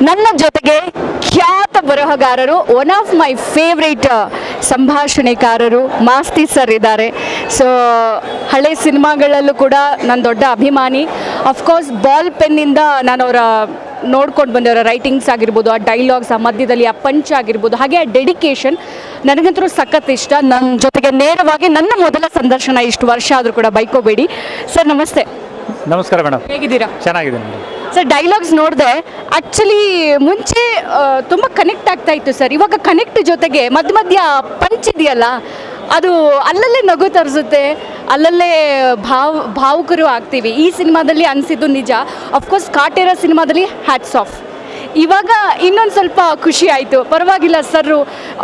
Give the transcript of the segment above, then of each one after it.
ನನ್ನ ಜೊತೆಗೆ ಖ್ಯಾತ ಬರಹಗಾರರು, ಒನ್ ಆಫ್ ಮೈ ಫೇವ್ರೇಟ್ ಸಂಭಾಷಣೆಕಾರರು ಮಾಸ್ತಿ ಸರ್ ಇದ್ದಾರೆ. ಸೊ ಹಳೆ ಸಿನಿಮಾಗಳಲ್ಲೂ ಕೂಡ ನನ್ನ ದೊಡ್ಡ ಅಭಿಮಾನಿ. ಅಫ್ಕೋರ್ಸ್ ಬಾಲ್ ಪೆನ್ನಿಂದ ನಾನು ಅವರ ನೋಡ್ಕೊಂಡು ಬಂದವರ ರೈಟಿಂಗ್ಸ್ ಆಗಿರ್ಬೋದು, ಆ ಡೈಲಾಗ್ಸ್, ಆ ಮಧ್ಯದಲ್ಲಿ ಆ ಪಂಚ್ ಆಗಿರ್ಬೋದು, ಹಾಗೆ ಆ ಡೆಡಿಕೇಶನ್ ನನಗಂತೂ ಸಖತ್ ಇಷ್ಟ. ನನ್ನ ಜೊತೆಗೆ ನೇರವಾಗಿ ನನ್ನ ಮೊದಲ ಸಂದರ್ಶನ, ಇಷ್ಟು ವರ್ಷ ಆದರೂ ಕೂಡ ಬೈಕೋಬೇಡಿ. ಸರ್ ನಮಸ್ತೆ. ನಮಸ್ಕಾರ ಮೇಡಮ್, ಹೇಗಿದ್ದೀರಾ? ಚೆನ್ನಾಗಿದ್ದೀನಿ ಮೇಡಮ್. ಸರ್ ಡೈಲಾಗ್ಸ್ ನೋಡಿದೆ, ಆ್ಯಕ್ಚುಲಿ ಮುಂಚೆ ತುಂಬ ಕನೆಕ್ಟ್ ಆಗ್ತಾ ಇತ್ತು ಸರ್. ಇವಾಗ ಕನೆಕ್ಟ್ ಜೊತೆಗೆ ಮಧ್ಯ ಮಧ್ಯ ಪಂಚ್ ಇದೆಯಲ್ಲ, ಅದು ಅಲ್ಲಲ್ಲೇ ನಗು ತರಿಸುತ್ತೆ, ಅಲ್ಲಲ್ಲೇ ಭಾವುಕರು ಆಗ್ತೀವಿ. ಈ ಸಿನಿಮಾದಲ್ಲಿ ಅನಿಸಿದ್ದು ನಿಜ. ಅಫ್ಕೋರ್ಸ್ ಕಾಟೇರ ಸಿನಿಮಾದಲ್ಲಿ ಹ್ಯಾಟ್ಸ್ ಆಫ್. ಇವಾಗ ಇನ್ನೊಂದು ಸ್ವಲ್ಪ ಖುಷಿ ಆಯಿತು. ಪರವಾಗಿಲ್ಲ ಸರ್,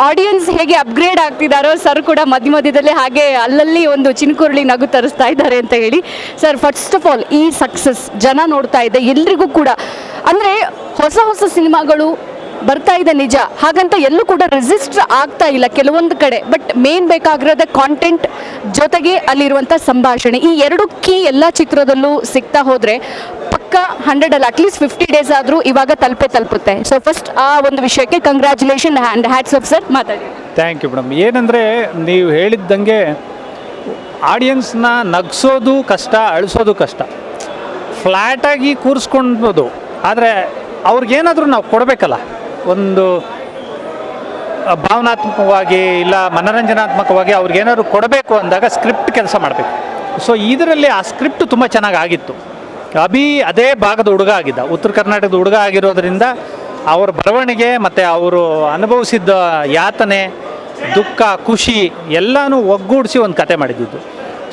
ಆಡಿಯನ್ಸ್ ಹೇಗೆ ಅಪ್ಗ್ರೇಡ್ ಆಗ್ತಿದ್ದಾರೋ ಸರ್ ಕೂಡ ಮಧ್ಯ ಮಧ್ಯದಲ್ಲೇ ಹಾಗೆ ಅಲ್ಲಲ್ಲಿ ಒಂದು ಚಿನ್ಕುರುಳಿ ನಗು ತರಿಸ್ತಾ ಇದ್ದಾರೆ ಅಂತ ಹೇಳಿ. ಸರ್ ಫಸ್ಟ್ ಆಫ್ ಆಲ್ ಈ ಸಕ್ಸಸ್ ಜನ ನೋಡ್ತಾ ಇದೆ, ಎಲ್ರಿಗೂ ಕೂಡ ಅಂದರೆ ಹೊಸ ಹೊಸ ಸಿನಿಮಾಗಳು ಬರ್ತಾ ಇದೆ ನಿಜ, ಹಾಗಂತ ಎಲ್ಲೂ ಕೂಡ ರೆಸಿಸ್ಟರ್ ಆಗ್ತಾ ಇಲ್ಲ ಕೆಲವೊಂದು ಕಡೆ. ಬಟ್ ಮೇನ್ ಬೇಕಾಗಿರೋದೇ ಕಾಂಟೆಂಟ್ ಜೊತೆಗೆ ಅಲ್ಲಿರುವಂಥ ಸಂಭಾಷಣೆ. ಈ ಎರಡು ಕೀ ಎಲ್ಲ ಚಿತ್ರದಲ್ಲೂ ಸಿಗ್ತಾ ಹೋದರೆ ಪಕ್ಕ 100 ಅಟ್ಲೀಸ್ಟ್ 50 ಡೇಸ್ ಆದರೂ ಇವಾಗ ತಲುಪುತ್ತೆ. ಸೊ ಫಸ್ಟ್ ಆ ಒಂದು ವಿಷಯಕ್ಕೆ congratulation and hats off sir. ಮಾತಾಡಿ. Thank you madam. ಏನಂದರೆ ನೀವು ಹೇಳಿದ್ದಂಗೆ ಆಡಿಯನ್ಸ್ನ ನಗಿಸೋದು ಕಷ್ಟ, ಅಳಿಸೋದು ಕಷ್ಟ. ಫ್ಲ್ಯಾಟಾಗಿ ಕೂರಿಸ್ಕೊಳ್ಬೋದು, ಆದರೆ ಅವ್ರಿಗೇನಾದರೂ ನಾವು ಕೊಡಬೇಕಲ್ಲ, ಒಂದು ಭಾವನಾತ್ಮಕವಾಗಿ ಇಲ್ಲ ಮನೋರಂಜನಾತ್ಮಕವಾಗಿ ಅವ್ರಿಗೇನಾದ್ರು ಕೊಡಬೇಕು ಅಂದಾಗ ಸ್ಕ್ರಿಪ್ಟ್ ಕೆಲಸ ಮಾಡಬೇಕು. ಸೊ ಇದರಲ್ಲಿ ಆ ಸ್ಕ್ರಿಪ್ಟ್ ತುಂಬ ಚೆನ್ನಾಗಿ ಆಗಿತ್ತು. ಅಭಿ ಅದೇ ಭಾಗದ ಹುಡುಗ ಆಗಿದ್ದ, ಉತ್ತರ ಕರ್ನಾಟಕದ ಹುಡುಗ ಆಗಿರೋದ್ರಿಂದ ಅವ್ರ ಬರವಣಿಗೆ ಮತ್ತು ಅವರು ಅನುಭವಿಸಿದ್ದ ಯಾತನೆ, ದುಃಖ, ಖುಷಿ ಎಲ್ಲನೂ ಒಗ್ಗೂಡಿಸಿ ಒಂದು ಕತೆ ಮಾಡಿದ್ದು.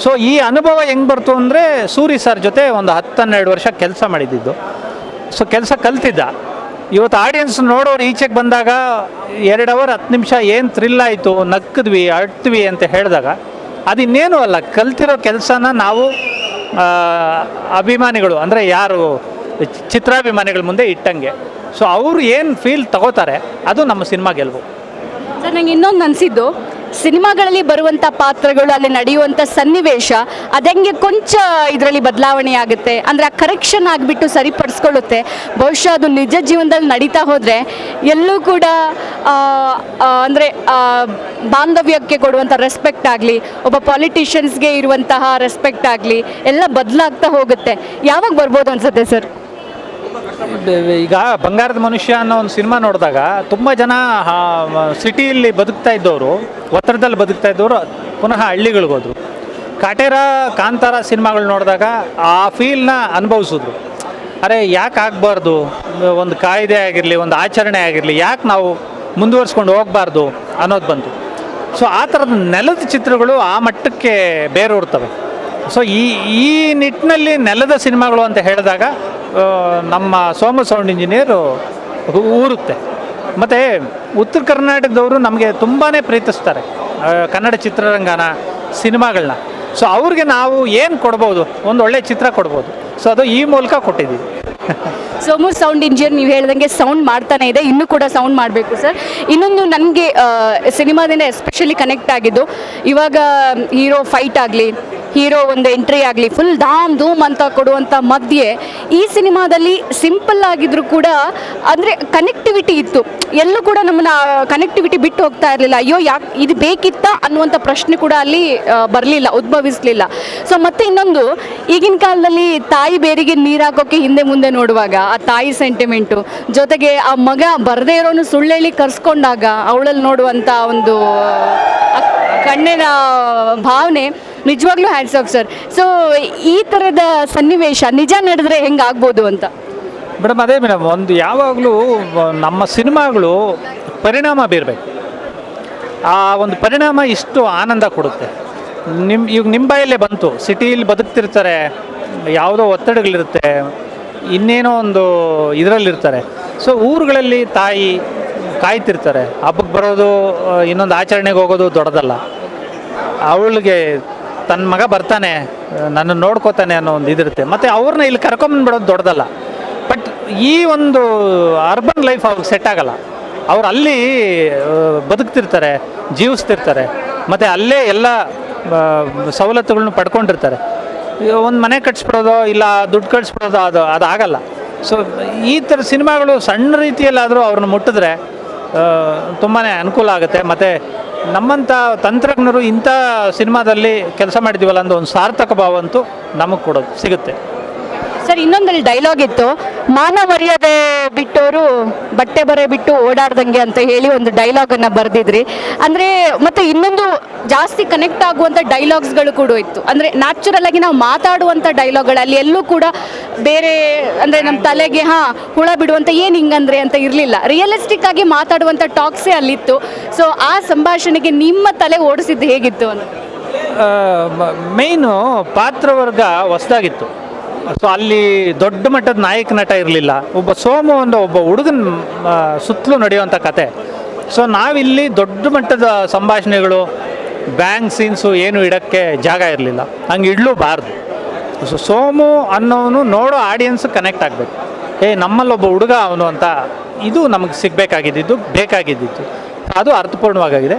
ಸೊ ಈ ಅನುಭವ ಹೆಂಗೆ ಬರ್ತು ಅಂದರೆ ಸೂರಿ ಸರ್ ಜೊತೆ ಒಂದು 10-12 ವರ್ಷ ಕೆಲಸ ಮಾಡಿದ್ದು. ಸೊ ಕೆಲಸ ಕಲ್ತಿದ್ದ. ಇವತ್ತು ಆಡಿಯನ್ಸ್ ನೋಡೋರು ಈಚೆಗೆ ಬಂದಾಗ 2 ಅವರ್ 10 ನಿಮಿಷ ಏನು ಥ್ರಿಲ್ ಆಯಿತು, ನಕ್ಕಿದ್ವಿ, ಅಳ್ತೀವಿ ಅಂತ ಹೇಳಿದಾಗ ಅದಿನ್ನೇನು ಅಲ್ಲ, ಕಲ್ತಿರೋ ಕೆಲಸನ ನಾವು ಅಭಿಮಾನಿಗಳು ಅಂದರೆ ಯಾರು ಚಿತ್ರಾಭಿಮಾನಿಗಳ ಮುಂದೆ ಇಟ್ಟಂಗೆ. ಸೊ ಅವರು ಏನು ಫೀಲ್ ತಗೋತಾರೆ ಅದು ನಮ್ಮ ಸಿನಿಮಾ ಗೆಲುವು. ಸರ್ ನಂಗೆ ಇನ್ನೊಂದು ಅನಿಸಿದ್ದು, ಸಿನಿಮಾಗಳಲ್ಲಿ ಬರುವಂಥ ಪಾತ್ರಗಳು, ಅಲ್ಲಿ ನಡೆಯುವಂಥ ಸನ್ನಿವೇಶ ಅದಂಗೆ ಕೊಂಚ ಇದರಲ್ಲಿ ಬದಲಾವಣೆ ಆಗುತ್ತೆ. ಅಂದರೆ ಆ ಕರೆಕ್ಷನ್ ಆಗಿಬಿಟ್ಟು ಸರಿಪಡಿಸ್ಕೊಳ್ಳುತ್ತೆ. ಬಹುಶಃ ಅದು ನಿಜ ಜೀವನದಲ್ಲಿ ನಡೀತಾ ಹೋದರೆ ಎಲ್ಲೂ ಕೂಡ ಅಂದರೆ ಬಾಂಧವ್ಯಕ್ಕೆ ಕೊಡುವಂಥ ರೆಸ್ಪೆಕ್ಟ್ ಆಗಲಿ, ಒಬ್ಬ ಪಾಲಿಟಿಷಿಯನ್ಸ್ಗೆ ಇರುವಂತಹ ರೆಸ್ಪೆಕ್ಟ್ ಆಗಲಿ ಎಲ್ಲ ಬದಲಾಗ್ತಾ ಹೋಗುತ್ತೆ. ಯಾವಾಗ ಬರ್ಬೋದು ಅನ್ಸುತ್ತೆ ಸರ್? ಈಗ ಬಂಗಾರದ ಮನುಷ್ಯ ಅನ್ನೋ ಒಂದು ಸಿನಿಮಾ ನೋಡಿದಾಗ ತುಂಬ ಜನ ಸಿಟಿಯಲ್ಲಿ ಬದುಕ್ತಾ ಇದ್ದವರು, ಒತ್ತಡದಲ್ಲಿ ಬದುಕ್ತಾ ಇದ್ದವರು ಪುನಃ ಹಳ್ಳಿಗಳಿಗೆ ಹೋದರು. ಕಾಟೇರ, ಕಾಂತಾರ ಸಿನಿಮಾಗಳು ನೋಡಿದಾಗ ಆ ಫೀಲ್ನ ಅನುಭವಿಸಿದ್ರು. ಅರೆ ಯಾಕೆ ಆಗಬಾರ್ದು, ಒಂದು ಕಾಯ್ದೆ ಆಗಿರಲಿ, ಒಂದು ಆಚರಣೆ ಆಗಿರಲಿ, ಯಾಕೆ ನಾವು ಮುಂದುವರ್ಸ್ಕೊಂಡು ಹೋಗಬಾರ್ದು ಅನ್ನೋದು ಬಂತು. ಸೊ ಆ ಥರದ ನೆಲದ ಚಿತ್ರಗಳು ಆ ಮಟ್ಟಕ್ಕೆ ಬೇರೂರ್ತವೆ. ಸೊ ಈ ನಿಟ್ಟಿನಲ್ಲಿ ನೆಲದ ಸಿನಿಮಾಗಳು ಅಂತ ಹೇಳಿದಾಗ ನಮ್ಮ ಸೋಮ ಸೌಂಡ್ ಇಂಜಿನಿಯರು ಊರುತ್ತೆ. ಮತ್ತು ಉತ್ತರ ಕರ್ನಾಟಕದವರು ನಮಗೆ ತುಂಬಾ ಪ್ರೀತಿಸ್ತಾರೆ ಕನ್ನಡ ಚಿತ್ರರಂಗನ, ಸಿನಿಮಾಗಳನ್ನ. ಸೊ ಅವ್ರಿಗೆ ನಾವು ಏನು ಕೊಡ್ಬೋದು, ಒಂದು ಒಳ್ಳೆಯ ಚಿತ್ರ ಕೊಡ್ಬೋದು. ಸೊ ಅದು ಈ ಮೂಲಕ ಕೊಟ್ಟಿದ್ದೀವಿ. ಸೋಮು ಸೌಂಡ್ ಇಂಜಿನಿಯರ್ ನೀವು ಹೇಳ್ದಂಗೆ ಸೌಂಡ್ ಮಾಡ್ತಾನೆ ಇದೆ, ಇನ್ನೂ ಕೂಡ ಸೌಂಡ್ ಮಾಡಬೇಕು ಸರ್. ಇನ್ನೊಂದು ನನಗೆ ಸಿನಿಮಾದಿಂದ ಎಸ್ಪೆಷಲಿ ಕನೆಕ್ಟ್ ಆಗಿದ್ದು, ಇವಾಗ ಹೀರೋ ಫೈಟ್ ಆಗಲಿ, ಹೀರೋ ಒಂದು ಎಂಟ್ರಿ ಆಗಲಿ, ಫುಲ್ ಧಾಮ್ ಧೂಮ್ ಅಂತ ಕೊಡುವಂಥ ಮಧ್ಯೆ ಈ ಸಿನಿಮಾದಲ್ಲಿ ಸಿಂಪಲ್ ಆಗಿದ್ರು ಕೂಡ ಅಂದರೆ ಕನೆಕ್ಟಿವಿಟಿ ಇತ್ತು. ಎಲ್ಲೂ ಕೂಡ ನಮ್ಮನ್ನ ಕನೆಕ್ಟಿವಿಟಿ ಬಿಟ್ಟು ಹೋಗ್ತಾ ಇರಲಿಲ್ಲ. ಅಯ್ಯೋ ಯಾಕೆ ಇದು ಬೇಕಿತ್ತಾ ಅನ್ನುವಂಥ ಪ್ರಶ್ನೆ ಕೂಡ ಅಲ್ಲಿ ಬರಲಿಲ್ಲ, ಉದ್ಭವಿಸಲಿಲ್ಲ. ಸೊ ಮತ್ತೆ ಇನ್ನೊಂದು, ಈಗಿನ ಕಾಲದಲ್ಲಿ ತಾಯಿ ಬೇರಿಗೆ ನೀರು ಹಾಕೋಕ್ಕೆ ಹಿಂದೆ ಮುಂದೆ ನೋಡುವಾಗ ಆ ತಾಯಿ ಸೆಂಟಿಮೆಂಟು, ಜೊತೆಗೆ ಆ ಮಗ ಬರದೇ ಇರೋನು ಸುಳ್ಳೇಳಿ ಕರ್ಸ್ಕೊಂಡಾಗ ಅವಳಲ್ಲಿ ನೋಡುವಂಥ ಒಂದು ಕಣ್ಣಿನ ಭಾವನೆ ನಿಜವಾಗ್ಲೂ ಹ್ಯಾಂಡ್ಸ್ ಆಫ್ ಸರ್. ಸೊ ಈ ಥರದ ಸನ್ನಿವೇಶ ನಿಜ ನಡೆದ್ರೆ ಹೆಂಗೆ ಆಗ್ಬೋದು ಅಂತ? ಮೇಡಮ್ ಅದೇ ಮೇಡಮ್, ಒಂದು ಯಾವಾಗಲೂ ನಮ್ಮ ಸಿನಿಮಾಗಳು ಪರಿಣಾಮ ಬೀರಬೇಕು. ಆ ಒಂದು ಪರಿಣಾಮ ಇಷ್ಟು ಆನಂದ ಕೊಡುತ್ತೆ. ಈಗ ನಿಮ್ಮ ಬಾಯಲ್ಲೇ ಬಂತು, ಸಿಟಿಯಲ್ಲಿ ಬದುಕ್ತಿರ್ತಾರೆ, ಯಾವುದೋ ಒತ್ತಡಗಳಿರುತ್ತೆ, ಇನ್ನೇನೋ ಒಂದು ಇದರಲ್ಲಿರ್ತಾರೆ. ಸೊ ಊರುಗಳಲ್ಲಿ ತಾಯಿ ಕಾಯ್ತಿರ್ತಾರೆ, ಹಬ್ಬಕ್ಕೆ ಬರೋದು, ಇನ್ನೊಂದು ಆಚರಣೆಗೆ ಹೋಗೋದು ದೊಡ್ಡದಲ್ಲ. ಅವಳಿಗೆ ತನ್ನ ಮಗ ಬರ್ತಾನೆ, ನನ್ನನ್ನು ನೋಡ್ಕೋತಾನೆ ಅನ್ನೋ ಒಂದು ಇದಿರುತ್ತೆ. ಮತ್ತು ಅವ್ರನ್ನ ಇಲ್ಲಿ ಕರ್ಕೊಂಬಂದ್ಬಿಡೋದು ದೊಡ್ಡದಲ್ಲ. ಬಟ್ ಈ ಒಂದು ಅರ್ಬನ್ ಲೈಫ್ ಅವ್ರಿಗೆ ಸೆಟ್ ಆಗಲ್ಲ. ಅವ್ರು ಅಲ್ಲಿ ಬದುಕ್ತಿರ್ತಾರೆ, ಜೀವಿಸ್ತಿರ್ತಾರೆ, ಮತ್ತು ಅಲ್ಲೇ ಎಲ್ಲ ಸವಲತ್ತುಗಳನ್ನ ಪಡ್ಕೊಂಡಿರ್ತಾರೆ. ಒಂದು ಮನೆ ಕಟ್ಸ್ಬಿಡೋದು ಇಲ್ಲ ದುಡ್ಡು ಕಳಿಸ್ಬಿಡೋದು ಅದಾಗಲ್ಲ. ಸೊ ಈ ಥರ ಸಿನಿಮಾಗಳು ಸಣ್ಣ ರೀತಿಯಲ್ಲಾದರೂ ಅವ್ರನ್ನ ಮುಟ್ಟಿದ್ರೆ ತುಂಬಾ ಅನುಕೂಲ ಆಗುತ್ತೆ. ಮತ್ತು ನಮ್ಮಂಥ ತಂತ್ರಜ್ಞರು ಇಂಥ ಸಿನಿಮಾದಲ್ಲಿ ಕೆಲಸ ಮಾಡಿದ್ದೀವಲ್ಲ ಅನ್ನೋ ಒಂದು ಸಾರ್ಥಕ ಭಾವ ಅಂತೂ ನಮಗೆ ಕೊಡೋದು ಸಿಗುತ್ತೆ. ಸರ್ ಇನ್ನೊಂದಲ್ಲಿ ಡೈಲಾಗ್ ಇತ್ತು, ಮಾನ ಮರ್ಯಾದೆ ಬಿಟ್ಟವರು ಬಟ್ಟೆ ಬರೆ ಬಿಟ್ಟು ಓಡಾಡ್ದಂಗೆ ಅಂತ ಹೇಳಿ ಒಂದು ಡೈಲಾಗನ್ನು ಬರೆದಿದ್ರಿ. ಅಂದರೆ ಮತ್ತು ಇನ್ನೊಂದು ಜಾಸ್ತಿ ಕನೆಕ್ಟ್ ಆಗುವಂಥ ಡೈಲಾಗ್ಸ್ಗಳು ಕೂಡ ಇತ್ತು. ಅಂದರೆ ನ್ಯಾಚುರಲ್ ಆಗಿ ನಾವು ಮಾತಾಡುವಂಥ ಡೈಲಾಗ್ಗಳಲ್ಲಿ ಎಲ್ಲೂ ಕೂಡ ಬೇರೆ ಅಂದರೆ ನಮ್ಮ ತಲೆಗೆ ಹುಳ ಬಿಡುವಂಥ ಏನು ಹಿಂಗಂದ್ರೆ ಅಂತ ಇರಲಿಲ್ಲ. ರಿಯಲಿಸ್ಟಿಕ್ ಆಗಿ ಮಾತಾಡುವಂಥ ಟಾಕ್ಸೇ ಅಲ್ಲಿತ್ತು. ಸೊ ಆ ಸಂಭಾಷಣೆಗೆ ನಿಮ್ಮ ತಲೆ ಓಡಿಸಿದ್ದು ಹೇಗಿತ್ತು ಅಂತ? ಮೇಯ್ನು ಪಾತ್ರವರ್ಗ ಹೊಸದಾಗಿತ್ತು. ಸೊ ಅಲ್ಲಿ ದೊಡ್ಡ ಮಟ್ಟದ ನಾಯಕ ನಟ ಇರಲಿಲ್ಲ. ಒಬ್ಬ ಸೋಮು ಒಂದು ಒಬ್ಬ ಹುಡುಗನ ಸುತ್ತಲೂ ನಡೆಯುವಂಥ ಕತೆ. ಸೊ ನಾವಿಲ್ಲಿ ದೊಡ್ಡ ಮಟ್ಟದ ಸಂಭಾಷಣೆಗಳು ಬ್ಯಾಂಕ್ ಸೀನ್ಸು ಏನು ಇಡೋಕ್ಕೆ ಜಾಗ ಇರಲಿಲ್ಲ, ಹಂಗೆ ಇಡಲೂಬಾರ್ದು. ಸೊ ಸೋಮು ಅನ್ನೋನು ನೋಡೋ ಆಡಿಯನ್ಸ್ ಕನೆಕ್ಟ್ ಆಗಬೇಕು, ನಮ್ಮಲ್ಲೊಬ್ಬ ಹುಡುಗ ಅವನು ಅಂತ. ಇದು ನಮಗೆ ಸಿಗಬೇಕಾಗಿದ್ದು, ಬೇಕಾಗಿದ್ದಿತ್ತು. ಅದು ಅರ್ಥಪೂರ್ಣವಾಗಿದೆ.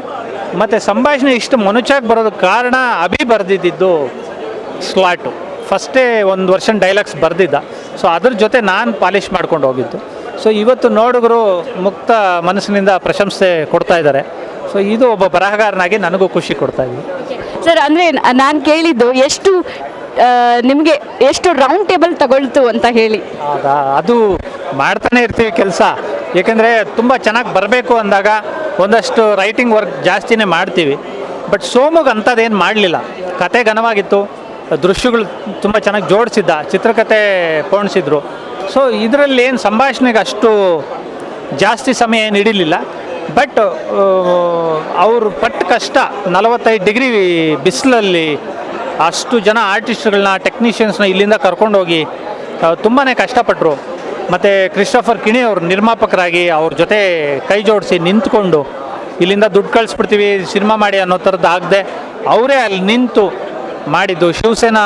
ಮತ್ತು ಸಂಭಾಷಣೆ ಇಷ್ಟು ಮೊನಚಾಗಿ ಬರೋದಕ್ಕೆ ಕಾರಣ ಅಭಿ ಬರೆದಿದ್ದು ಸ್ಲಾಟು. ಫಸ್ಟೇ ಒಂದು ವರ್ಷನ್ ಡೈಲಾಗ್ಸ್ ಬರೆದಿದ್ದ. ಸೊ ಅದ್ರ ಜೊತೆ ನಾನು ಪಾಲಿಷ್ ಮಾಡ್ಕೊಂಡು ಹೋಗಿದ್ದು. ಸೊ ಇವತ್ತು ನೋಡುಗರು ಮುಕ್ತ ಮನಸ್ಸಿನಿಂದ ಪ್ರಶಂಸೆ ಕೊಡ್ತಾ ಇದ್ದಾರೆ. ಸೊ ಇದು ಒಬ್ಬ ಬರಹಗಾರನಾಗಿ ನನಗೂ ಖುಷಿ ಕೊಡ್ತಾ ಇದೆ. ಸರ್ ಅಂದರೆ ನಾನು ಕೇಳಿದ್ದು ಎಷ್ಟು ನಿಮಗೆ ಎಷ್ಟು ರೌಂಡ್ ಟೇಬಲ್ ತಗೊಳ್ತು ಅಂತ ಹೇಳಿ. ಅದು ಮಾಡ್ತಾನೆ ಇರ್ತೀವಿ ಕೆಲಸ. ಏಕೆಂದರೆ ತುಂಬ ಚೆನ್ನಾಗಿ ಬರಬೇಕು ಅಂದಾಗ ಒಂದಷ್ಟು ರೈಟಿಂಗ್ ವರ್ಕ್ ಜಾಸ್ತಿನೇ ಮಾಡ್ತೀವಿ. ಬಟ್ ಸೋಮುಗೆ ಅಂಥದ್ದೇನು ಮಾಡಲಿಲ್ಲ. ಕತೆ ಘನವಾಗಿತ್ತು, ದೃಶ್ಯಗಳು ತುಂಬ ಚೆನ್ನಾಗಿ ಜೋಡಿಸಿದ್ದ, ಚಿತ್ರಕಥೆ ಪೋಣಿಸಿದ್ರು. ಸೊ ಇದರಲ್ಲಿ ಏನು ಸಂಭಾಷಣೆಗೆ ಅಷ್ಟು ಜಾಸ್ತಿ ಸಮಯ ಏನು ಹಿಡಿಲಿಲ್ಲ. ಬಟ್ ಅವರು ಪಟ್ಟ ಕಷ್ಟ 45 ಡಿಗ್ರಿ ಬಿಸಿಲಲ್ಲಿ ಅಷ್ಟು ಜನ ಆರ್ಟಿಸ್ಟ್ಗಳನ್ನ, ಟೆಕ್ನಿಷಿಯನ್ಸ್ನ ಇಲ್ಲಿಂದ ಕರ್ಕೊಂಡೋಗಿ ತುಂಬಾ ಕಷ್ಟಪಟ್ಟರು. ಮತ್ತು ಕ್ರಿಸ್ಟೋಫರ್ ಕಿಣಿ ಅವರು ನಿರ್ಮಾಪಕರಾಗಿ ಅವ್ರ ಜೊತೆ ಕೈ ಜೋಡಿಸಿ ನಿಂತ್ಕೊಂಡು ಇಲ್ಲಿಂದ ದುಡ್ಡು ಕಳಿಸ್ಬಿಡ್ತೀವಿ ಸಿನಿಮಾ ಮಾಡಿ ಅನ್ನೋ ಥರದ್ದು ಆಗದೆ ಅವರೇ ಅಲ್ಲಿ ನಿಂತು ಮಾಡಿದ್ದು. ಶಿವಸೇನಾ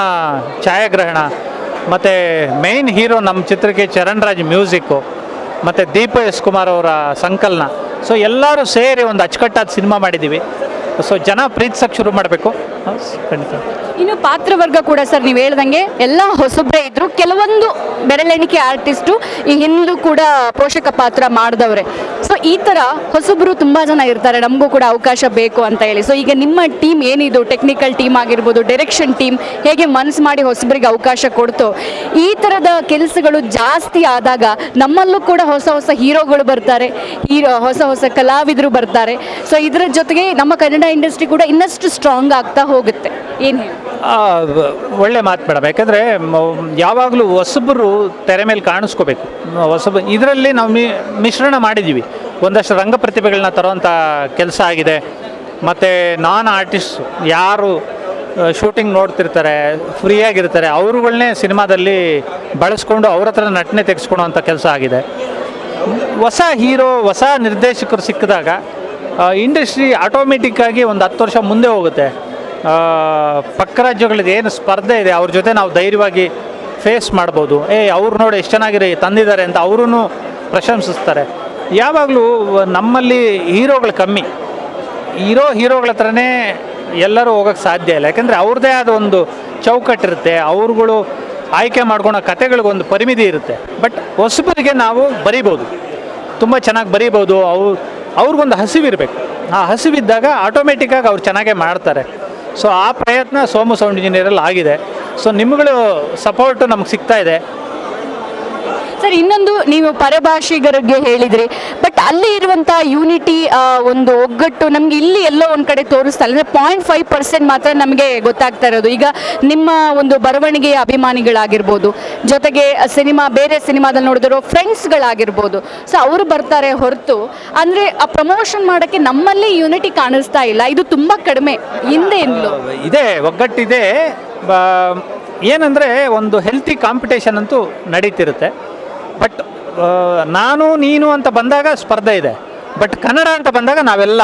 ಛಾಯಾಗ್ರಹಣ, ಮತ್ತು ಮೇಯ್ನ್ ಹೀರೋ ನಮ್ಮ ಚಿತ್ರಕ್ಕೆ ಚರಣ್ ರಾಜ್ ಮ್ಯೂಸಿಕ್ಕು, ಮತ್ತು ದೀಪ ಎಸ್ ಕುಮಾರ್ ಅವರ ಸಂಕಲನ. ಸೊ ಎಲ್ಲರೂ ಸೇರಿ ಒಂದು ಅಚ್ಚುಕಟ್ಟಾದ ಸಿನಿಮಾ ಮಾಡಿದ್ದೀವಿ. ಸೊ ಜನ ಪ್ರೀತಿಸಕ್ಕೆ ಶುರು ಮಾಡಬೇಕು. ಖಂಡಿತ. ಇನ್ನು ಪಾತ್ರವರ್ಗ ಕೂಡ ಸರ್ ನೀವು ಹೇಳ್ದಂಗೆ ಎಲ್ಲ ಹೊಸಬ್ರೇ ಇದ್ದರು. ಕೆಲವೊಂದು ಬೆರಳೆಣಿಕೆ ಆರ್ಟಿಸ್ಟು ಈ ಹಿಂದೂ ಕೂಡ ಪೋಷಕ ಪಾತ್ರ ಮಾಡಿದವ್ರೆ. ಸೊ ಈ ಥರ ಹೊಸಬ್ರು ತುಂಬ ಜನ ಇರ್ತಾರೆ, ನಮಗೂ ಕೂಡ ಅವಕಾಶ ಬೇಕು ಅಂತ ಹೇಳಿ. ಸೊ ಈಗ ನಿಮ್ಮ ಟೀಮ್ ಏನಿದು, ಟೆಕ್ನಿಕಲ್ ಟೀಮ್ ಆಗಿರ್ಬೋದು, ಡೈರೆಕ್ಷನ್ ಟೀಮ್ ಹೇಗೆ ಮನಸ್ಸು ಮಾಡಿ ಹೊಸಬ್ರಿಗೆ ಅವಕಾಶ ಕೊಡ್ತೋ, ಈ ಥರದ ಕೆಲಸಗಳು ಜಾಸ್ತಿ ಆದಾಗ ನಮ್ಮಲ್ಲೂ ಕೂಡ ಹೊಸ ಹೊಸ ಹೀರೋಗಳು ಬರ್ತಾರೆ, ಹೊಸ ಹೊಸ ಕಲಾವಿದರು ಬರ್ತಾರೆ. ಸೊ ಇದರ ಜೊತೆಗೆ ನಮ್ಮ ಕನ್ನಡ ಇಂಡಸ್ಟ್ರಿ ಕೂಡ ಇನ್ನಷ್ಟು ಸ್ಟ್ರಾಂಗ್ ಆಗ್ತಾ ಹೋಗುತ್ತೆ. ಏನು ಹೇಳಿ? ಒಳ್ಳೆ ಮಾತು ಮೇಡಮ್. ಯಾಕಂದರೆ ಯಾವಾಗಲೂ ಹೊಸಬರು ತೆರೆ ಮೇಲೆ ಕಾಣಿಸ್ಕೋಬೇಕು. ಇದರಲ್ಲಿ ನಾವು ಮಿಶ್ರಣ ಮಾಡಿದ್ದೀವಿ. ಒಂದಷ್ಟು ರಂಗ ಪ್ರತಿಭೆಗಳನ್ನ ತರುವಂಥ ಕೆಲಸ ಆಗಿದೆ. ಮತ್ತು ನಾನ್ ಆರ್ಟಿಸ್ಟ್ ಯಾರು ಶೂಟಿಂಗ್ ನೋಡ್ತಿರ್ತಾರೆ, ಫ್ರೀಯಾಗಿರ್ತಾರೆ, ಅವರುಗಳನ್ನೇ ಸಿನಿಮಾದಲ್ಲಿ ಬಳಸ್ಕೊಂಡು ಅವ್ರ ಹತ್ರ ನಟನೆ ತೆಗೆಸ್ಕೊಳೋವಂಥ ಕೆಲಸ ಆಗಿದೆ. ಹೊಸ ಹೀರೋ, ಹೊಸ ನಿರ್ದೇಶಕರು ಸಿಕ್ಕಿದಾಗ ಇಂಡಸ್ಟ್ರಿ ಆಟೋಮೆಟಿಕ್ಕಾಗಿ ಒಂದು 10 ವರ್ಷ ಮುಂದೆ ಹೋಗುತ್ತೆ. ಪಕ್ಕ ರಾಜ್ಯಗಳದ್ದು ಏನು ಸ್ಪರ್ಧೆ ಇದೆ ಅವ್ರ ಜೊತೆ ನಾವು ಧೈರ್ಯವಾಗಿ ಫೇಸ್ ಮಾಡ್ಬೋದು. ಅವ್ರು ನೋಡಿ ಎಷ್ಟು ಚೆನ್ನಾಗಿರಿ ತಂದಿದ್ದಾರೆ ಅಂತ ಅವರೂ ಪ್ರಶಂಸಿಸ್ತಾರೆ. ಯಾವಾಗಲೂ ನಮ್ಮಲ್ಲಿ ಹೀರೋಗಳು ಕಮ್ಮಿ. ಹೀರೋಗಳ ಹತ್ರನೇ ಎಲ್ಲರೂ ಹೋಗೋಕ್ಕೆ ಸಾಧ್ಯ ಇಲ್ಲ. ಯಾಕೆಂದರೆ ಅವ್ರದ್ದೇ ಆದ ಒಂದು ಚೌಕಟ್ಟಿರುತ್ತೆ. ಅವ್ರುಗಳು ಆಯ್ಕೆ ಮಾಡ್ಕೊಳೋ ಕತೆಗಳಿಗೊಂದು ಪರಿಮಿತಿ ಇರುತ್ತೆ. ಬಟ್ ಹೊಸಬರಿಗೆ ನಾವು ಬರಿಬೋದು, ತುಂಬ ಚೆನ್ನಾಗಿ ಬರಿಬೋದು. ಅವ್ರಿಗೊಂದು ಹಸಿವಿರಬೇಕು. ಆ ಹಸಿವಿದ್ದಾಗ ಆಟೋಮೆಟಿಕ್ಕಾಗಿ ಅವ್ರು ಚೆನ್ನಾಗೇ ಮಾಡ್ತಾರೆ. ಸೊ ಆ ಪ್ರಯತ್ನ ಸೋಮು ಸೌಂಡ್ ಇಂಜಿನಿಯರಲ್ಲಿ ಆಗಿದೆ. ಸೊ ನಿಮ್ಮಗಳು ಸಪೋರ್ಟು ನಮ್ಗೆ ಸಿಗ್ತಾ ಇದೆ. ಸರ್ ಇನ್ನೊಂದು, ನೀವು ಪರಭಾಷಿಗರಿಗೆ ಹೇಳಿದ್ರಿ, ಬಟ್ ಅಲ್ಲಿ ಇರುವಂಥ ಯೂನಿಟಿ, ಒಂದು ಒಗ್ಗಟ್ಟು ನಮಗೆ ಇಲ್ಲಿ ಎಲ್ಲೋ ಒಂದು ಕಡೆ ತೋರಿಸ್ತಾ ಇಲ್ಲ. 0.5% ಮಾತ್ರ ನಮಗೆ ಗೊತ್ತಾಗ್ತಾ ಇರೋದು. ಈಗ ನಿಮ್ಮ ಒಂದು ಬರವಣಿಗೆಯ ಅಭಿಮಾನಿಗಳಾಗಿರ್ಬೋದು, ಜೊತೆಗೆ ಬೇರೆ ಸಿನಿಮಾದಲ್ಲಿ ನೋಡಿದ್ರು ಫ್ರೆಂಡ್ಸ್ಗಳಾಗಿರ್ಬೋದು. ಸೊ ಅವರು ಬರ್ತಾರೆ ಹೊರತು ಅಂದರೆ ಆ ಪ್ರಮೋಷನ್ ಮಾಡೋಕ್ಕೆ ನಮ್ಮಲ್ಲಿ ಯೂನಿಟಿ ಕಾಣಿಸ್ತಾ ಇಲ್ಲ. ಇದು ತುಂಬ ಕಡಿಮೆ. ಹಿಂದೆ ಇದೆ, ಒಗ್ಗಟ್ಟಿದೆ. ಏನಂದರೆ ಒಂದು ಹೆಲ್ತಿ ಕಾಂಪಿಟೇಷನ್ ಅಂತೂ ನಡೀತಿರುತ್ತೆ. ಬಟ್ ನಾನು ನೀನು ಅಂತ ಬಂದಾಗ ಸ್ಪರ್ಧೆ ಇದೆ. ಬಟ್ ಕನ್ನಡ ಅಂತ ಬಂದಾಗ ನಾವೆಲ್ಲ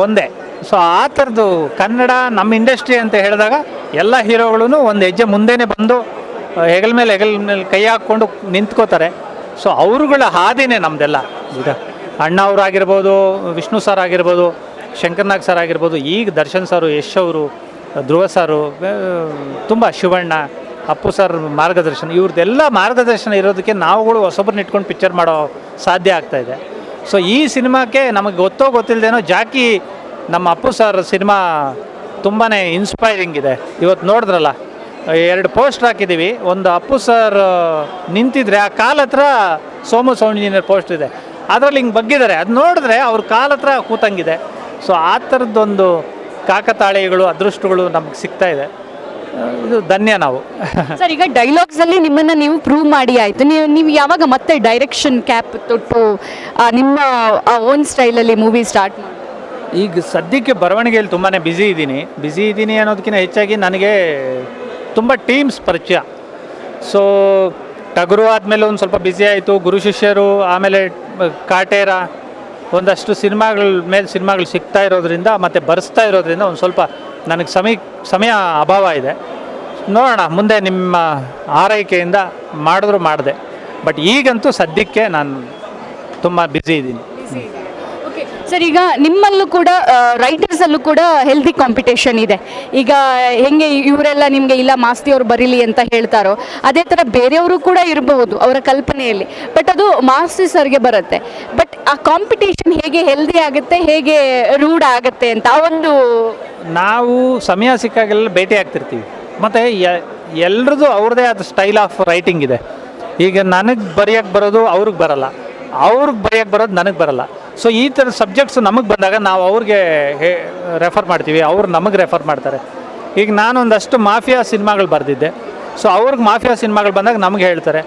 ಒಂದೇ. ಸೊ ಆ ಥರದ್ದು ಕನ್ನಡ ನಮ್ಮ ಇಂಡಸ್ಟ್ರಿ ಅಂತ ಹೇಳಿದಾಗ ಎಲ್ಲ ಹೀರೋಗಳೂ ಒಂದು ಹೆಜ್ಜೆ ಮುಂದೆನೇ ಬಂದು ಹೆಗಲ ಮೇಲೆ ಕೈ ಹಾಕ್ಕೊಂಡು ನಿಂತ್ಕೋತಾರೆ. ಸೊ ಅವರುಗಳ ಹಾದಿನೇ ನಮ್ಮದೆಲ್ಲ. ಈಗ ಅಣ್ಣ ಅವರಾಗಿರ್ಬೋದು, ವಿಷ್ಣು ಸರ್ ಆಗಿರ್ಬೋದು, ಶಂಕರ್ನಾಗ್ ಸರ್ ಆಗಿರ್ಬೋದು, ಈಗ ದರ್ಶನ್ ಸರು, ಯಶ್ ಅವರು, ಧ್ರುವ ಸಾರು, ತುಂಬ ಶಿವಣ್ಣ, ಅಪ್ಪು ಸರ್ ಮಾರ್ಗದರ್ಶನ, ಇವ್ರದ್ದೆಲ್ಲ ಮಾರ್ಗದರ್ಶನ ಇರೋದಕ್ಕೆ ನಾವುಗಳು ಹೊಸೊಬ್ಬರನ್ನ ಇಟ್ಕೊಂಡು ಪಿಕ್ಚರ್ ಮಾಡೋ ಸಾಧ್ಯ ಆಗ್ತಾಯಿದೆ. ಸೊ ಈ ಸಿನಿಮಾಕ್ಕೆ ನಮಗೆ ಗೊತ್ತಿಲ್ಲದೇನೋ ಜಾಕಿ ನಮ್ಮ ಅಪ್ಪು ಸರ್ ಸಿನಿಮಾ ತುಂಬಾ ಇನ್ಸ್ಪೈರಿಂಗ್ ಇದೆ. ಇವತ್ತು ನೋಡಿದ್ರಲ್ಲ, 2 ಪೋಸ್ಟರ್ ಹಾಕಿದ್ದೀವಿ. ಒಂದು ಅಪ್ಪು ಸರ್ ನಿಂತಿದ್ರೆ ಆ ಕಾಲ ಹತ್ರ ಸೋಮು ಸೌಂಡ್ ಇಂಜಿನಿಯರ್ ಪೋಸ್ಟ್ ಇದೆ, ಅದರಲ್ಲಿ ಹಿಂಗೆ ಬಗ್ಗಿದ್ದಾರೆ, ಅದು ನೋಡಿದ್ರೆ ಅವ್ರ ಕಾಲ ಹತ್ರ ಕೂತಂಗಿದೆ. ಸೊ ಆ ಥರದ್ದೊಂದು ಕಾಕತಾಳೀಯಗಳು ಅದೃಷ್ಟಗಳು ನಮ್ಗೆ ಸಿಗ್ತಾ ಇದೆ. ಇದು ಧನ್ಯ ನಾವು. ಸರ್, ಈಗ ಡೈಲಾಗ್ಸಲ್ಲಿ ನಿಮ್ಮನ್ನು ನೀವು ಪ್ರೂವ್ ಮಾಡಿ ಆಯಿತು. ನೀವು ಯಾವಾಗ ಮತ್ತೆ ಡೈರೆಕ್ಷನ್ ಕ್ಯಾಪ್ ತೊಟ್ಟು ನಿಮ್ಮ ಓನ್ ಸ್ಟೈಲಲ್ಲಿ ಮೂವಿ ಸ್ಟಾರ್ಟ್ ಮಾಡಿ? ಈಗ ಸದ್ಯಕ್ಕೆ ಬರವಣಿಗೆಯಲ್ಲಿ ತುಂಬಾ ಬ್ಯುಸಿ ಇದ್ದೀನಿ ಅನ್ನೋದಕ್ಕಿಂತ ಹೆಚ್ಚಾಗಿ ನನಗೆ ತುಂಬ ಟೀಮ್ಸ್ ಪರಿಚಯ. ಸೊ ಟಗರು ಆದಮೇಲೆ ಒಂದು ಸ್ವಲ್ಪ ಬ್ಯುಸಿ ಆಯಿತು, ಗುರು ಶಿಷ್ಯರು, ಆಮೇಲೆ ಕಾಟೇರ, ಒಂದಷ್ಟು ಸಿನಿಮಾಗಳು ಸಿಗ್ತಾ ಇರೋದ್ರಿಂದ ಮತ್ತು ಬರೆಸ್ತಾ ಇರೋದ್ರಿಂದ ಒಂದು ಸ್ವಲ್ಪ ನನಗೆ ಸಮಯ ಅಭಾವ ಇದೆ. ನೋಡೋಣ, ಮುಂದೆ ನಿಮ್ಮ ಆರೈಕೆಯಿಂದ ಮಾಡಿದೆ. ಬಟ್ ಈಗಂತೂ ಸದ್ಯಕ್ಕೆ ನಾನು ತುಂಬ ಬ್ಯುಸಿ ಇದ್ದೀನಿ. ಸರ್, ಈಗ ನಿಮ್ಮಲ್ಲೂ ಕೂಡ ರೈಟರ್ಸಲ್ಲೂ ಕೂಡ ಹೆಲ್ದಿ ಕಾಂಪಿಟೇಷನ್ ಇದೆ. ಈಗ ಹೆಂಗೆ ಇವರೆಲ್ಲ ನಿಮಗೆ ಇಲ್ಲ ಮಾಸ್ತಿಯವರು ಬರೀಲಿ ಅಂತ ಹೇಳ್ತಾರೋ, ಅದೇ ಥರ ಬೇರೆಯವರು ಕೂಡ ಇರಬಹುದು ಅವರ ಕಲ್ಪನೆಯಲ್ಲಿ. ಬಟ್ ಅದು ಮಾಸ್ತಿ ಸರ್ಗೆ ಬರುತ್ತೆ. ಬಟ್ ಆ ಕಾಂಪಿಟೇಷನ್ ಹೇಗೆ ಹೆಲ್ದಿ ಆಗುತ್ತೆ, ಹೇಗೆ ರೂಢ ಆಗುತ್ತೆ ಅಂತ ಒಂದು ನಾವು ಸಮಯ ಸಿಕ್ಕಾಗೆಲ್ಲ ಭೇಟಿ ಆಗ್ತಿರ್ತೀವಿ. ಮತ್ತು ಎಲ್ರದ್ದು ಅವ್ರದ್ದೇ ಆದ ಸ್ಟೈಲ್ ಆಫ್ ರೈಟಿಂಗ್ ಇದೆ. ಈಗ ನನಗೆ ಬರೆಯೋಕ್ಕೆ ಬರೋದು ಅವ್ರಿಗೆ ಬರಲ್ಲ, ಅವ್ರಿಗೆ ಬರೆಯೋಕ್ಕೆ ಬರೋದು ನನಗೆ ಬರಲ್ಲ. ಸೊ ಈ ಥರ ಸಬ್ಜೆಕ್ಟ್ಸು ನಮಗೆ ಬಂದಾಗ ನಾವು ಅವ್ರಿಗೆ ರೆಫರ್ ಮಾಡ್ತೀವಿ, ಅವ್ರು ನಮಗೆ ರೆಫರ್ ಮಾಡ್ತಾರೆ. ಈಗ ನಾನೊಂದಷ್ಟು ಮಾಫಿಯಾ ಸಿನಿಮಾಗಳು ಬರೆದಿದ್ದೆ. ಸೊ ಅವ್ರಿಗೆ ಮಾಫಿಯಾ ಸಿನಿಮಾಗಳು ಬಂದಾಗ ನಮಗೆ ಹೇಳ್ತಾರೆ.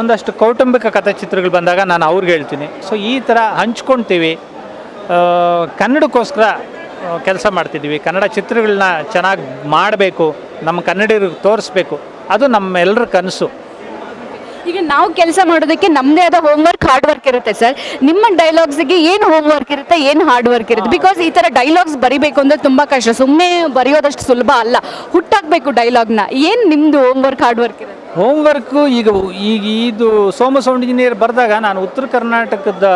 ಒಂದಷ್ಟು ಕೌಟುಂಬಿಕ ಕಥಾಚಿತ್ರಗಳು ಬಂದಾಗ ನಾನು ಅವ್ರಿಗೆ ಹೇಳ್ತೀನಿ. ಸೊ ಈ ಥರ ಹಂಚ್ಕೊಳ್ತೀವಿ. ಕನ್ನಡಕ್ಕೋಸ್ಕರ ಕೆಲಸ ಮಾಡ್ತಿದ್ದೀವಿ. ಕನ್ನಡ ಚಿತ್ರಗಳನ್ನ ಚೆನ್ನಾಗಿ ಮಾಡಬೇಕು, ನಮ್ಮ ಕನ್ನಡಿಗರಿಗೆ ತೋರಿಸ್ಬೇಕು, ಅದು ನಮ್ಮೆಲ್ಲರ ಕನಸು. ಈಗ ನಾವು ಕೆಲಸ ಮಾಡೋದಕ್ಕೆ ನಮ್ಮದೇ ಆದ ಹೋಮ್ವರ್ಕ್, ಹಾರ್ಡ್ ವರ್ಕ್ ಇರುತ್ತೆ ಸರ್. ನಿಮ್ಮ ಡೈಲಾಗ್ಸ್ಗೆ ಏನು ಹೋಮ್ವರ್ಕ್ ಇರುತ್ತೆ, ಏನು ಹಾರ್ಡ್ ವರ್ಕ್ ಇರುತ್ತೆ? ಬಿಕಾಸ್ ಈ ಥರ ಡೈಲಾಗ್ಸ್ ಬರಿಬೇಕು ಅಂದರೆ ತುಂಬ ಕಷ್ಟ, ಸುಮ್ಮನೆ ಬರೆಯೋದಷ್ಟು ಸುಲಭ ಅಲ್ಲ, ಹುಟ್ಟಾಕಬೇಕು ಡೈಲಾಗ್ನ. ಏನು ನಿಮ್ಮದು ಹೋಮ್ವರ್ಕ್, ಹಾರ್ಡ್ ವರ್ಕ್ ಇರುತ್ತೆ? ಹೋಮ್ವರ್ಕು ಈಗ ಇದು ಸೋಮು ಸೌಂಡ್ ಇಂಜಿನಿಯರ್ ಬರೆದಾಗ ನಾನು ಉತ್ತರ ಕರ್ನಾಟಕದ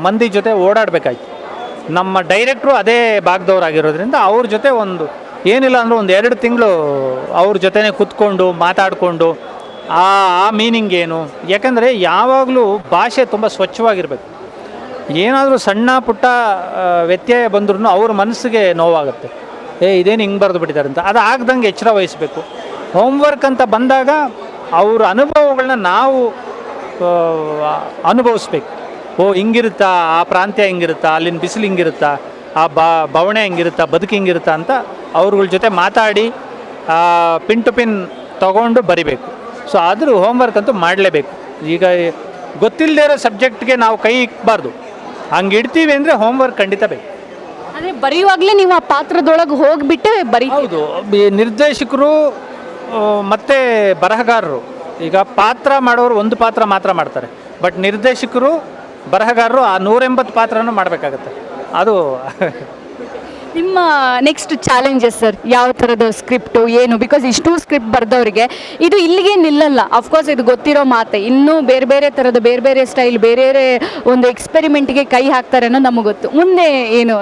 ಮಂದಿ ಜೊತೆ ಓಡಾಡಬೇಕಾಯ್ತು. ನಮ್ಮ ಡೈರೆಕ್ಟ್ರು ಅದೇ ಭಾಗದವರಾಗಿರೋದ್ರಿಂದ ಅವ್ರ ಜೊತೆ ಏನಿಲ್ಲ ಅಂದರೂ 2 ತಿಂಗಳು ಅವ್ರ ಜೊತೆನೇ ಕೂತ್ಕೊಂಡು ಮಾತಾಡಿಕೊಂಡು ಆ ಮೀನಿಂಗ್ ಏನು. ಯಾಕಂದರೆ ಯಾವಾಗಲೂ ಭಾಷೆ ತುಂಬ ಸ್ವಚ್ಛವಾಗಿರಬೇಕು. ಏನಾದರೂ ಸಣ್ಣ ಪುಟ್ಟ ವ್ಯತ್ಯಯ ಬಂದ್ರೂ ಅವ್ರ ಮನಸ್ಸಿಗೆ ನೋವಾಗುತ್ತೆ. ಇದೇನು ಹಿಂಗೆ ಬರೆದು ಬಿಟ್ಟಿದ್ದಾರೆ ಅಂತ. ಅದು ಆಗ್ದಂಗೆ ಎಚ್ಚರ ವಹಿಸಬೇಕು. ಹೋಮ್ವರ್ಕ್ ಅಂತ ಬಂದಾಗ ಅವ್ರ ಅನುಭವಗಳನ್ನ ನಾವು ಅನುಭವಿಸ್ಬೇಕು. ಹಿಂಗಿರುತ್ತಾ, ಆ ಪ್ರಾಂತ್ಯ ಹಿಂಗಿರುತ್ತಾ, ಅಲ್ಲಿನ ಬಿಸಿಲು ಹಿಂಗಿರುತ್ತಾ, ಆ ಬವಣೆ ಹಿಂಗಿರುತ್ತಾ, ಬದುಕು ಹಿಂಗಿರುತ್ತಾ ಅಂತ ಅವ್ರಗಳ ಜೊತೆ ಮಾತಾಡಿ ಪಿನ್ ಟು ಪಿನ್ ತಗೊಂಡು ಬರಿಬೇಕು. ಸೊ ಆದರೂ ಹೋಮ್ವರ್ಕ್ ಅಂತೂ ಮಾಡಲೇಬೇಕು. ಈಗ ಗೊತ್ತಿಲ್ಲದೇ ಇರೋ ಸಬ್ಜೆಕ್ಟ್ಗೆ ನಾವು ಕೈ ಇಕ್ಕಬಾರ್ದು. ಹಂಗೆ ಇಡ್ತೀವಿ ಅಂದರೆ ಹೋಮ್ವರ್ಕ್ ಖಂಡಿತ ಬೇಕು. ಅಂದರೆ ಬರೆಯುವಾಗಲೇ ನೀವು ಆ ಪಾತ್ರದೊಳಗೆ ಹೋಗಿಬಿಟ್ಟು ಹೌದು. ನಿರ್ದೇಶಕರು ಮತ್ತು ಬರಹಗಾರರು, ಈಗ ಪಾತ್ರ ಮಾಡೋರು ಒಂದು ಪಾತ್ರ ಮಾತ್ರ ಮಾಡ್ತಾರೆ. ಬಟ್ ನಿರ್ದೇಶಕರು, ಬರಹಗಾರರು ಆ 180 ಪಾತ್ರನೂ ಮಾಡಬೇಕಾಗತ್ತೆ. ಅದು ನಿಮ್ಮ ನೆಕ್ಸ್ಟ್ ಚಾಲೆಂಜಸ್ ಸರ್, ಯಾವ ಥರದ ಸ್ಕ್ರಿಪ್ಟು ಏನು? ಬಿಕಾಸ್ ಇಷ್ಟು ಸ್ಕ್ರಿಪ್ಟ್ ಬರೆದವರಿಗೆ ಇದು ಇಲ್ಲಿಗೆ ನಿಲ್ಲಲ್ಲ. ಅಫ್ಕೋರ್ಸ್ ಇದು ಗೊತ್ತಿರೋ ಮಾತೆ. ಇನ್ನೂ ಬೇರೆ ಬೇರೆ ಥರದ ಬೇರೆ ಬೇರೆ ಸ್ಟೈಲ್, ಬೇರೆ ಬೇರೆ ಒಂದು ಎಕ್ಸ್ಪೆರಿಮೆಂಟ್ಗೆ ಕೈ ಹಾಕ್ತಾರೆ ಅನ್ನೋ ನಮಗೆ ಗೊತ್ತು. ಮುಂದೆ ಏನು?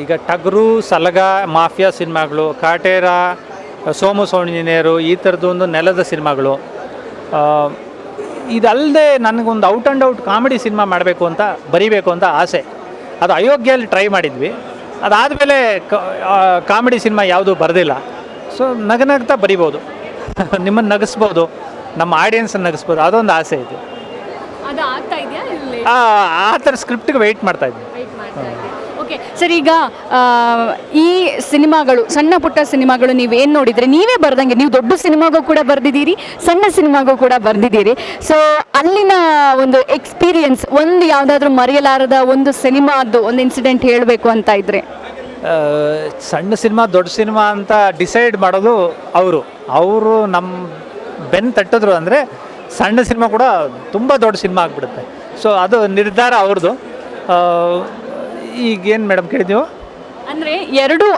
ಈಗ ಟಗರು, ಸಲಗ, ಮಾಫಿಯಾ ಸಿನಿಮಾಗಳು, ಕಾಟೇರ, ಸೋಮು ಸೌಂಡ್ ಇಂಜಿನಿಯರು, ಈ ಥರದ್ದು ಒಂದು ನೆಲದ ಸಿನಿಮಾಗಳು. ಇದಲ್ಲದೆ ನನಗೊಂದು out and out comedy cinema ಮಾಡಬೇಕು ಅಂತ, ಬರೀಬೇಕು ಅಂತ ಆಸೆ. ಅದು ಅಯೋಗ್ಯಲ್ಲಿ ಟ್ರೈ ಮಾಡಿದ್ವಿ. ಅದಾದಮೇಲೆ ಕಾಮಿಡಿ ಸಿನಿಮಾ ಯಾವುದೂ ಬರೆದಿಲ್ಲ. ಸೊ ನಗನಗ್ತಾ ಬರಿಬೋದು, ನಿಮ್ಮನ್ನು ನಗಿಸ್ಬೋದು, ನಮ್ಮ ಆಡಿಯನ್ಸನ್ನು ನಗಿಸ್ಬೋದು, ಅದೊಂದು ಆಸೆ ಇದೆ. ಅದು ಆಗ್ತಾ ಇದೆಯಾ? ಆ ಥರ ಸ್ಕ್ರಿಪ್ಟಿಗೆ ವೆಯ್ಟ್ ಮಾಡ್ತಾಯಿದ್ವಿ. ಓಕೆ ಸರ್, ಈಗ ಈ ಸಿನಿಮಾಗಳು, ಸಣ್ಣ ಪುಟ್ಟ ಸಿನಿಮಾಗಳು ನೀವೇನು ನೋಡಿದರೆ, ನೀವೇ ಬರ್ದಂಗೆ ನೀವು ದೊಡ್ಡ ಸಿನಿಮಾಗೂ ಕೂಡ ಬರೆದಿದ್ದೀರಿ, ಸಣ್ಣ ಸಿನಿಮಾಗೂ ಕೂಡ ಬರೆದಿದ್ದೀರಿ. ಸೊ ಅಲ್ಲಿನ ಒಂದು ಎಕ್ಸ್ಪೀರಿಯನ್ಸ್, ಒಂದು ಯಾವುದಾದ್ರೂ ಮರೆಯಲಾರದ ಒಂದು ಸಿನಿಮಾದ್ದು ಒಂದು ಇನ್ಸಿಡೆಂಟ್ ಹೇಳಬೇಕು ಅಂತ ಇದ್ದರೆ? ಸಣ್ಣ ಸಿನಿಮಾ ದೊಡ್ಡ ಸಿನಿಮಾ ಅಂತ ಡಿಸೈಡ್ ಮಾಡೋದು ಅವರು ನಮ್ಮ ಬೆನ್ನು ತಟ್ಟಿದ್ರು ಅಂದರೆ ಸಣ್ಣ ಸಿನಿಮಾ ಕೂಡ ತುಂಬ ದೊಡ್ಡ ಸಿನಿಮಾ ಆಗಿಬಿಡುತ್ತೆ. ಸೊ ಅದು ನಿರ್ಧಾರ ಅವ್ರದ್ದು. ಈಗೇನು ಮೇಡಮ್ ಕೇಳಿದ್ದೀವಿ ಅಂದರೆ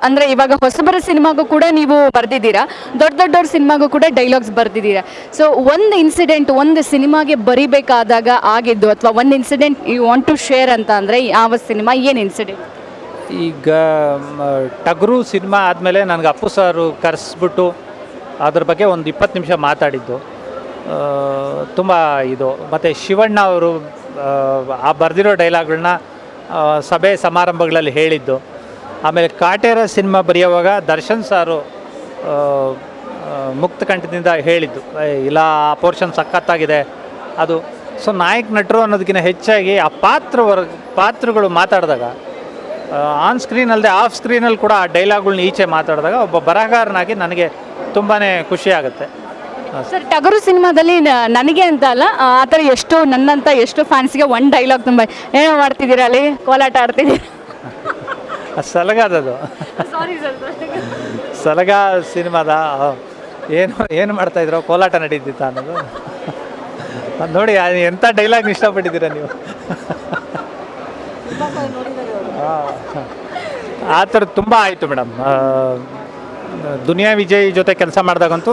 ಅಂದರೆ ಇವಾಗ ಹೊಸಬರ ಸಿನಿಮಾಗೂ ಕೂಡ ನೀವು ಬರೆದಿದ್ದೀರಾ, ದೊಡ್ಡ ಸಿನಿಮಾಗೂ ಕೂಡ ಡೈಲಾಗ್ಸ್ ಬರೆದಿದ್ದೀರಾ. ಸೊ ಒಂದು ಇನ್ಸಿಡೆಂಟ್ ಒಂದು ಸಿನಿಮಾಗೆ ಬರಿಬೇಕಾದಾಗ ಆಗಿದ್ದು, ಅಥವಾ ಒಂದು incident you want to share ಅಂತ ಅಂದರೆ ಯಾವ ಸಿನಿಮಾ, ಏನು ಇನ್ಸಿಡೆಂಟ್? ಈಗ ಟಗರು ಸಿನಿಮಾ ಆದಮೇಲೆ ನನಗೆ ಅಪ್ಪು ಸಾರು ಕರೆಸ್ಬಿಟ್ಟು ಅದ್ರ ಬಗ್ಗೆ ಒಂದು 20 ನಿಮಿಷ ಮಾತಾಡಿದ್ದು ತುಂಬ ಇದು. ಮತ್ತು ಶಿವಣ್ಣ ಅವರು ಆ ಬರೆದಿರೋ ಡೈಲಾಗ್ಗಳನ್ನ ಸಭೆ ಸಮಾರಂಭಗಳಲ್ಲಿ ಹೇಳಿದ್ದು. ಆಮೇಲೆ ಕಾಟೇರ ಸಿನಿಮಾ ಬರೆಯುವಾಗ ದರ್ಶನ್ ಸಾರು ಮುಕ್ತ ಕಂಠದಿಂದ ಹೇಳಿದ್ದು, ಇಲ್ಲ ಆ ಪೋರ್ಷನ್ ಸಖತ್ತಾಗಿದೆ ಅದು. ಸೊ ನಾಯಕ ನಟರು ಅನ್ನೋದಕ್ಕಿಂತ ಹೆಚ್ಚಾಗಿ ಆ ಪಾತ್ರಗಳು ಮಾತಾಡಿದಾಗ ಆನ್ ಸ್ಕ್ರೀನ್ ಅಲ್ಲದೆ ಆಫ್ ಸ್ಕ್ರೀನಲ್ಲಿ ಕೂಡ ಆ ಡೈಲಾಗ್ಗಳನ್ನ ಈಚೆ ಮಾತಾಡಿದಾಗ ಒಬ್ಬ ಬರಹಗಾರನಾಗಿ ನನಗೆ ತುಂಬಾ ಖುಷಿ ಆಗುತ್ತೆ. ಸರ್, ಟಗರು ಸಿನಿಮಾದಲ್ಲಿ ನನಗೆ ಅಂತ ಅಲ್ಲ, ಆ ಥರ ಎಷ್ಟೋ ನನ್ನಂತ ಎಷ್ಟೋ ಫ್ಯಾನ್ಸ್ಗೆ ಒಂದು ಡೈಲಾಗ್ ತುಂಬ ಏನೋ ಮಾಡ್ತಿದ್ದೀರಾ ಅಲ್ಲಿ, ಕೋಲಾಟ ಆಡ್ತಿದ್ದೀರಾ. ಸಲಗಾದದು ಸಲಗ ಸಿನಿಮಾದ ಏನು ಮಾಡ್ತಾಯಿದ್ರು, ಕೋಲಾಟ ನಡೀತಿತ್ತ ಅನ್ನೋದು ನೋಡಿ. ಎಂಥ ಡೈಲಾಗ್ ಇಷ್ಟಪಟ್ಟಿದ್ದೀರಾ ನೀವು. ಆ ಥರದ್ದು ತುಂಬ ಆಯಿತು ಮೇಡಮ್. ದುನಿಯಾ ವಿಜಯ್ ಜೊತೆ ಕೆಲಸ ಮಾಡಿದಾಗಂತೂ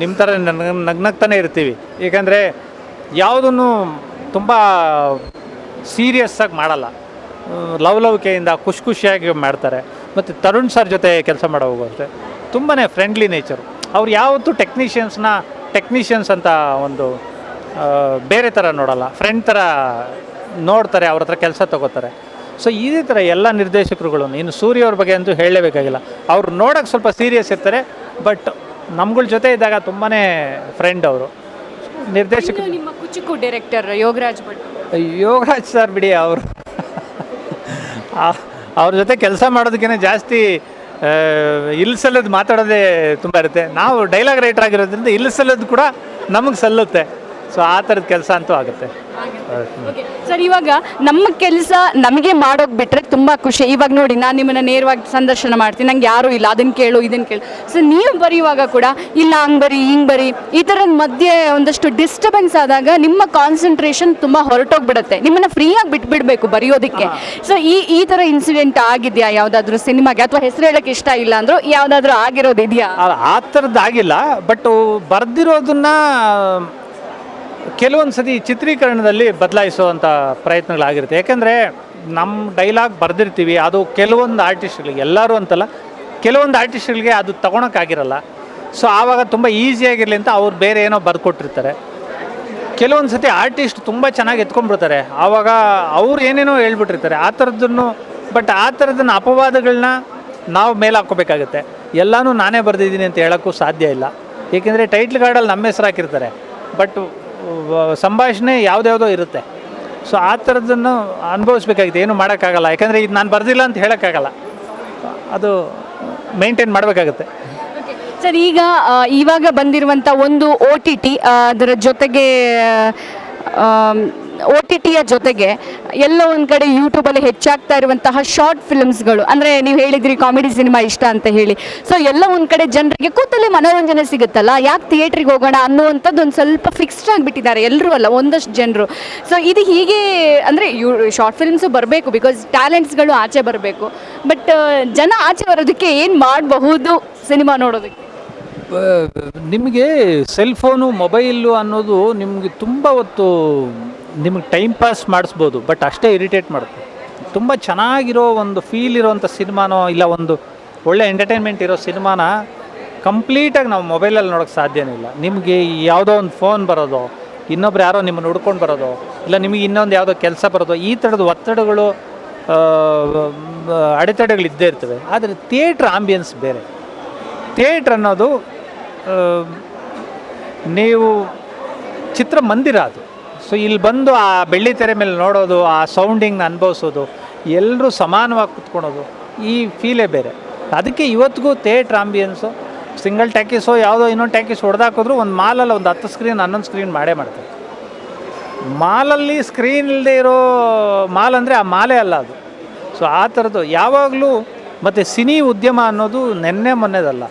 ನಿಮ್ಮ ಥರ ನಗ್ನಗ್ತಾನೆ ಇರ್ತೀವಿ. ಏಕೆಂದರೆ ಯಾವುದನ್ನು ತುಂಬ ಸೀರಿಯಸ್ಸಾಗಿ ಮಾಡಲ್ಲ, ಲವಲವಿಕೆಯಿಂದ ಖುಷಿಯಾಗಿ ಮಾಡ್ತಾರೆ. ಮತ್ತು ತರುಣ್ ಸರ್ ಜೊತೆ ಕೆಲಸ ಮಾಡೋ ಹೋಗುತ್ತೆ ತುಂಬಾ ಫ್ರೆಂಡ್ಲಿ ನೇಚರು. ಅವ್ರು ಯಾವತ್ತೂ ಟೆಕ್ನಿಷಿಯನ್ಸ್ ಅಂತ ಒಂದು ಬೇರೆ ಥರ ನೋಡಲ್ಲ, ಫ್ರೆಂಡ್ ಥರ ನೋಡ್ತಾರೆ, ಅವ್ರ ಹತ್ರ ಕೆಲಸ ತೊಗೋತಾರೆ. ಸೊ ಇದೇ ಥರ ಎಲ್ಲ ನಿರ್ದೇಶಕರುಗಳು. ಇನ್ನು ಸೂರ್ಯ ಅವ್ರ ಬಗ್ಗೆ ಅಂತೂ ಹೇಳಲೇಬೇಕಾಗಿಲ್ಲ. ಅವ್ರು ನೋಡೋಕ್ಕೆ ಸ್ವಲ್ಪ ಸೀರಿಯಸ್ ಇರ್ತಾರೆ, ಬಟ್ ನಮ್ಗಳ ಜೊತೆ ಇದ್ದಾಗ ತುಂಬಾ ಫ್ರೆಂಡ್ ಅವರು. ನಿರ್ದೇಶಕರು ನಿಮ್ಮ ಕುಚಿಕು ಡೈರೆಕ್ಟರ್ ಯೋಗರಾಜ್ ಸರ್ ಬಿಡಿ, ಅವರು ಅವ್ರ ಜೊತೆ ಕೆಲಸ ಮಾಡೋದಕ್ಕಿಂತ ಜಾಸ್ತಿ ಇಲ್ಸಲ್ಲದು ಮಾತಾಡೋದೇ ತುಂಬ ಇರುತ್ತೆ. ನಾವು ಡೈಲಾಗ್ ರೈಟರ್ ಆಗಿರೋದ್ರಿಂದ ಇಲ್ಸಲ್ಲದು ಕೂಡ ನಮಗೆ ಸಲ್ಲುತ್ತೆ. ಸೊ ಆ ಥರದ ಕೆಲಸ ಅಂತೂ ಆಗುತ್ತೆ. ಸರ್, ಇವಾಗ ನಮ್ಮ ಕೆಲಸ ನಮಗೆ ಮಾಡೋಕೆ ಬಿಟ್ಟರೆ ತುಂಬ ಖುಷಿ. ಇವಾಗ ನೋಡಿ, ನಾನು ನಿಮ್ಮನ್ನು ನೇರವಾಗಿ ಸಂದರ್ಶನ ಮಾಡ್ತೀನಿ, ನಂಗೆ ಯಾರೂ ಇಲ್ಲ, ಅದನ್ನು ಕೇಳು ಇದನ್ನು ಕೇಳು. ಸೊ ನೀವು ಬರೆಯುವಾಗ ಕೂಡ ಇಲ್ಲ ಹಂಗೆ ಬರಿ ಹಿಂಗೆ ಬರಿ, ಈ ಥರದ ಮಧ್ಯೆ ಒಂದಷ್ಟು ಡಿಸ್ಟರ್ಬೆನ್ಸ್ ಆದಾಗ ನಿಮ್ಮ ಕಾನ್ಸಂಟ್ರೇಷನ್ ತುಂಬ ಹೊರಟೋಗ್ಬಿಡುತ್ತೆ, ನಿಮ್ಮನ್ನು ಫ್ರೀಯಾಗಿ ಬಿಟ್ಬಿಡಬೇಕು ಬರೆಯೋದಕ್ಕೆ. ಸೊ ಈ ಥರ ಇನ್ಸಿಡೆಂಟ್ ಆಗಿದೆಯಾ ಯಾವುದಾದ್ರೂ ಸಿನಿಮಾಗೆ, ಅಥವಾ ಹೆಸರು ಹೇಳೋಕ್ಕೆ ಇಷ್ಟ ಇಲ್ಲ ಅಂದರೂ ಯಾವುದಾದ್ರೂ ಆಗಿರೋದಿದೆಯಾ? ಆ ಥರದ್ದು ಆಗಿಲ್ಲ, ಬಟ್ ಬರೆದಿರೋದನ್ನ ಕೆಲವೊಂದು ಸತಿ ಚಿತ್ರೀಕರಣದಲ್ಲಿ ಬದಲಾಯಿಸುವಂಥ ಪ್ರಯತ್ನಗಳಾಗಿರುತ್ತೆ. ಯಾಕೆಂದರೆ ನಮ್ಮ ಡೈಲಾಗ್ ಬರೆದಿರ್ತೀವಿ, ಅದು ಕೆಲವೊಂದು ಆರ್ಟಿಸ್ಟ್ಗಳಿಗೆ, ಎಲ್ಲರೂ ಅಂತಲ್ಲ, ಕೆಲವೊಂದು ಆರ್ಟಿಸ್ಟ್ಗಳಿಗೆ ಅದು ತೊಗೊಳಕ್ಕಾಗಿರಲ್ಲ. ಸೊ ಆವಾಗ ತುಂಬ ಈಸಿಯಾಗಿರಲಿ ಅಂತ ಅವ್ರು ಬೇರೆ ಏನೋ ಬರ್ಕೊಟ್ಟಿರ್ತಾರೆ. ಕೆಲವೊಂದು ಸತಿ ಆರ್ಟಿಸ್ಟ್ ತುಂಬ ಚೆನ್ನಾಗಿ ಎತ್ಕೊಂಡ್ಬಿಡ್ತಾರೆ, ಆವಾಗ ಅವ್ರು ಏನೇನೋ ಹೇಳ್ಬಿಟ್ಟಿರ್ತಾರೆ ಆ ಥರದ್ದನ್ನು. ಬಟ್ ಆ ಥರದನ್ನು ಅಪವಾದಗಳನ್ನ ನಾವು ಮೇಲೆ ಹಾಕ್ಕೋಬೇಕಾಗುತ್ತೆ. ಎಲ್ಲನೂ ನಾನೇ ಬರೆದಿದ್ದೀನಿ ಅಂತ ಹೇಳೋಕ್ಕೂ ಸಾಧ್ಯ ಇಲ್ಲ. ಏಕೆಂದರೆ ಟೈಟ್ಲ್ ಕಾರ್ಡಲ್ಲಿ ನಮ್ಮ ಹೆಸರು ಹಾಕಿರ್ತಾರೆ, ಬಟ್ ಸಂಭಾಷಣೆ ಯಾವುದ್ಯಾವುದೋ ಇರುತ್ತೆ. ಸೊ ಆ ಥರದ್ದನ್ನು ಅನುಭವಿಸ್ಬೇಕಾಗಿದೆ, ಏನು ಮಾಡೋಕ್ಕಾಗಲ್ಲ. ಯಾಕಂದರೆ ಇದು ನಾನು ಬರೆದಿಲ್ಲ ಅಂತ ಹೇಳೋಕ್ಕಾಗಲ್ಲ, ಅದು ಮೇಂಟೈನ್ ಮಾಡಬೇಕಾಗುತ್ತೆ. ಸರ್, ಇವಾಗ ಬಂದಿರುವಂಥ ಒಂದು OTT, ಅದರ ಜೊತೆಗೆ OTTಯ ಜೊತೆಗೆ ಎಲ್ಲೋ ಒಂದು ಕಡೆ ಯೂಟ್ಯೂಬಲ್ಲಿ ಹೆಚ್ಚಾಗ್ತಾ ಇರುವಂತಹ ಶಾರ್ಟ್ ಫಿಲ್ಮ್ಸ್ಗಳು, ಅಂದರೆ ನೀವು ಹೇಳಿದ್ರಿ ಕಾಮಿಡಿ ಸಿನಿಮಾ ಇಷ್ಟ ಅಂತ ಹೇಳಿ. ಸೊ ಎಲ್ಲ ಒಂದು ಕಡೆ ಜನರಿಗೆ ಕೂತಲ್ಲೇ ಮನೋರಂಜನೆ ಸಿಗುತ್ತಲ್ಲ, ಯಾಕೆ ಥಿಯೇಟ್ರಿಗೆ ಹೋಗೋಣ ಅನ್ನುವಂಥದ್ದು ಒಂದು ಸ್ವಲ್ಪ ಫಿಕ್ಸ್ಡ್ ಆಗಿಬಿಟ್ಟಿದ್ದಾರೆ ಎಲ್ಲರೂ ಅಲ್ಲ, ಒಂದಷ್ಟು ಜನರು. ಸೊ ಇದು ಹೀಗೆ ಅಂದರೆ ಶಾರ್ಟ್ ಫಿಲ್ಮ್ಸು ಬರಬೇಕು, ಬಿಕಾಸ್ ಟ್ಯಾಲೆಂಟ್ಸ್ಗಳು ಆಚೆ ಬರಬೇಕು. ಬಟ್ ಜನ ಆಚೆ ಬರೋದಕ್ಕೆ ಏನು ಮಾಡಬಹುದು ಸಿನಿಮಾ ನೋಡೋದಕ್ಕೆ? ನಿಮಗೆ ಸೆಲ್ಫೋನು ಮೊಬೈಲು ಅನ್ನೋದು ನಿಮಗೆ ತುಂಬ ಹೊತ್ತು ನಿಮಗೆ ಟೈಮ್ ಪಾಸ್ ಮಾಡಿಸ್ಬೋದು, ಬಟ್ ಅಷ್ಟೇ ಇರಿಟೇಟ್ ಮಾಡುತ್ತೆ. ತುಂಬ ಚೆನ್ನಾಗಿರೋ ಒಂದು ಫೀಲ್ ಇರೋವಂಥ ಸಿನಿಮಾನೋ ಇಲ್ಲ ಒಂದು ಒಳ್ಳೆ ಎಂಟರ್ಟೈನ್ಮೆಂಟ್ ಇರೋ ಸಿನಿಮಾನ ಕಂಪ್ಲೀಟಾಗಿ ನಾವು ಮೊಬೈಲಲ್ಲಿ ನೋಡೋಕ್ಕೆ ಸಾಧ್ಯನೇ ಇಲ್ಲ. ನಿಮಗೆ ಯಾವುದೋ ಒಂದು ಫೋನ್ ಬರೋದು, ಇನ್ನೊಬ್ರು ಯಾರೋ ನಿಮ್ಮನ್ನು ಹುಡ್ಕೊಂಡು ಬರೋದು, ಇಲ್ಲ ನಿಮಗೆ ಇನ್ನೊಂದು ಯಾವುದೋ ಕೆಲಸ ಬರೋದು, ಈ ಥರದ ಒತ್ತಡಗಳು ಅಡೆತಡೆಗಳು ಇದ್ದೇ ಇರ್ತವೆ. ಆದರೆ ಥಿಯೇಟ್ರ್ ಆಂಬಿಯನ್ಸ್ ಬೇರೆ. ಥಿಯೇಟ್ರ್ ಅನ್ನೋದು ನೀವು ಚಿತ್ರಮಂದಿರ ಅದು. ಸೊ ಇಲ್ಲಿ ಬಂದು ಆ ಬೆಳ್ಳಿ ತೆರೆ ಮೇಲೆ ನೋಡೋದು, ಆ ಸೌಂಡಿಂಗ್ನ ಅನುಭವಿಸೋದು, ಎಲ್ಲರೂ ಸಮಾನವಾಗಿ ಕುತ್ಕೊಳೋದು, ಈ ಫೀಲೇ ಬೇರೆ. ಅದಕ್ಕೆ ಇವತ್ತಿಗೂ ಥಿಯೇಟ್ರ್ ಆಂಬಿಯನ್ಸು ಸಿಂಗಲ್ ಟ್ಯಾಕೀಸೋ ಯಾವುದೋ ಇನ್ನೊಂದು ಟ್ಯಾಕೀಸ್ ಹೊಡೆದಾಕಿದ್ರು ಒಂದು ಮಾಲಲ್ಲಿ ಒಂದು 10 ಸ್ಕ್ರೀನ್ 11 ಸ್ಕ್ರೀನ್ ಮಾಡೇ ಮಾಡ್ತಾರೆ. ಮಾಲಲ್ಲಿ ಸ್ಕ್ರೀನ್ ಇಲ್ಲದೆ ಇರೋ ಮಾಲ್ ಅಂದರೆ ಆ ಮಾಲೇ ಅಲ್ಲ ಅದು. ಸೊ ಆ ಥರದ್ದು ಯಾವಾಗಲೂ. ಮತ್ತು ಸಿನಿ ಉದ್ಯಮ ಅನ್ನೋದು ನೆನ್ನೆ ಮೊನ್ನೆದಲ್ಲ,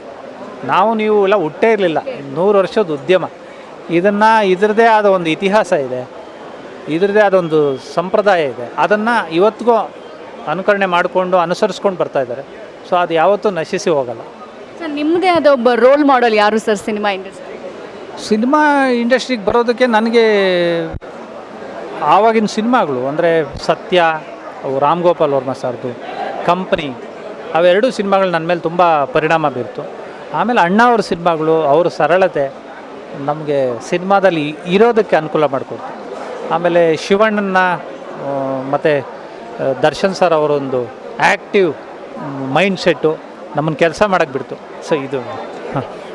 ನೀವು ಎಲ್ಲ ಹುಟ್ಟೇ ಇರಲಿಲ್ಲ, 100 ವರ್ಷದ ಉದ್ಯಮ. ಇದರದೇ ಆದ ಒಂದು ಇತಿಹಾಸ ಇದೆ, ಇದರದೇ ಆದ ಒಂದು ಸಂಪ್ರದಾಯ ಇದೆ. ಅದನ್ನು ಇವತ್ತಿಗೂ ಅನುಕರಣೆ ಮಾಡಿಕೊಂಡು ಅನುಸರಿಸ್ಕೊಂಡು ಬರ್ತಾ ಇದ್ದಾರೆ. ಸೊ ಅದು ಯಾವತ್ತೂ ನಶಿಸಿ ಹೋಗಲ್ಲ. ಸರ್, ನಿಮ್ಮದೇ ಆದ ಒಬ್ಬ ರೋಲ್ ಮಾಡೆಲ್ ಯಾರು ಸರ್ ಸಿನಿಮಾ ಇಂಡಸ್ಟ್ರಿ? ಸಿನಿಮಾ ಇಂಡಸ್ಟ್ರಿಗೆ ಬರೋದಕ್ಕೆ ನನಗೆ ಆವಾಗಿನ ಸಿನಿಮಾಗಳು ಅಂದರೆ ಸತ್ಯ, ರಾಮ್ ಗೋಪಾಲ್ ವರ್ಮ ಸರ್ದು ಕಂಪ್ನಿ, ಅವೆರಡೂ ಸಿನಿಮಾಗಳು ನನ್ನ ಮೇಲೆ ತುಂಬ ಪರಿಣಾಮ ಬೀರ್ತು. ಆಮೇಲೆ ಅಣ್ಣ ಅವ್ರ ಸಿನಿಮಾಗಳು ಅವ್ರ ಸರಳತೆ ನಮಗೆ ಸಿನಿಮಾದಲ್ಲಿ ಇರೋದಕ್ಕೆ ಅನುಕೂಲ ಮಾಡಿಕೊಡ್ತು. ಆಮೇಲೆ ಶಿವಣ್ಣನ ಮತ್ತು ದರ್ಶನ್ ಸರ್ ಅವರೊಂದು ಆ್ಯಕ್ಟಿವ್ ಮೈಂಡ್ ಸೆಟ್ಟು ನಮ್ಮನ್ನು ಕೆಲಸ ಮಾಡೋಕ್ಕೆ ಬಿಡ್ತು. ಸೊ ಇದು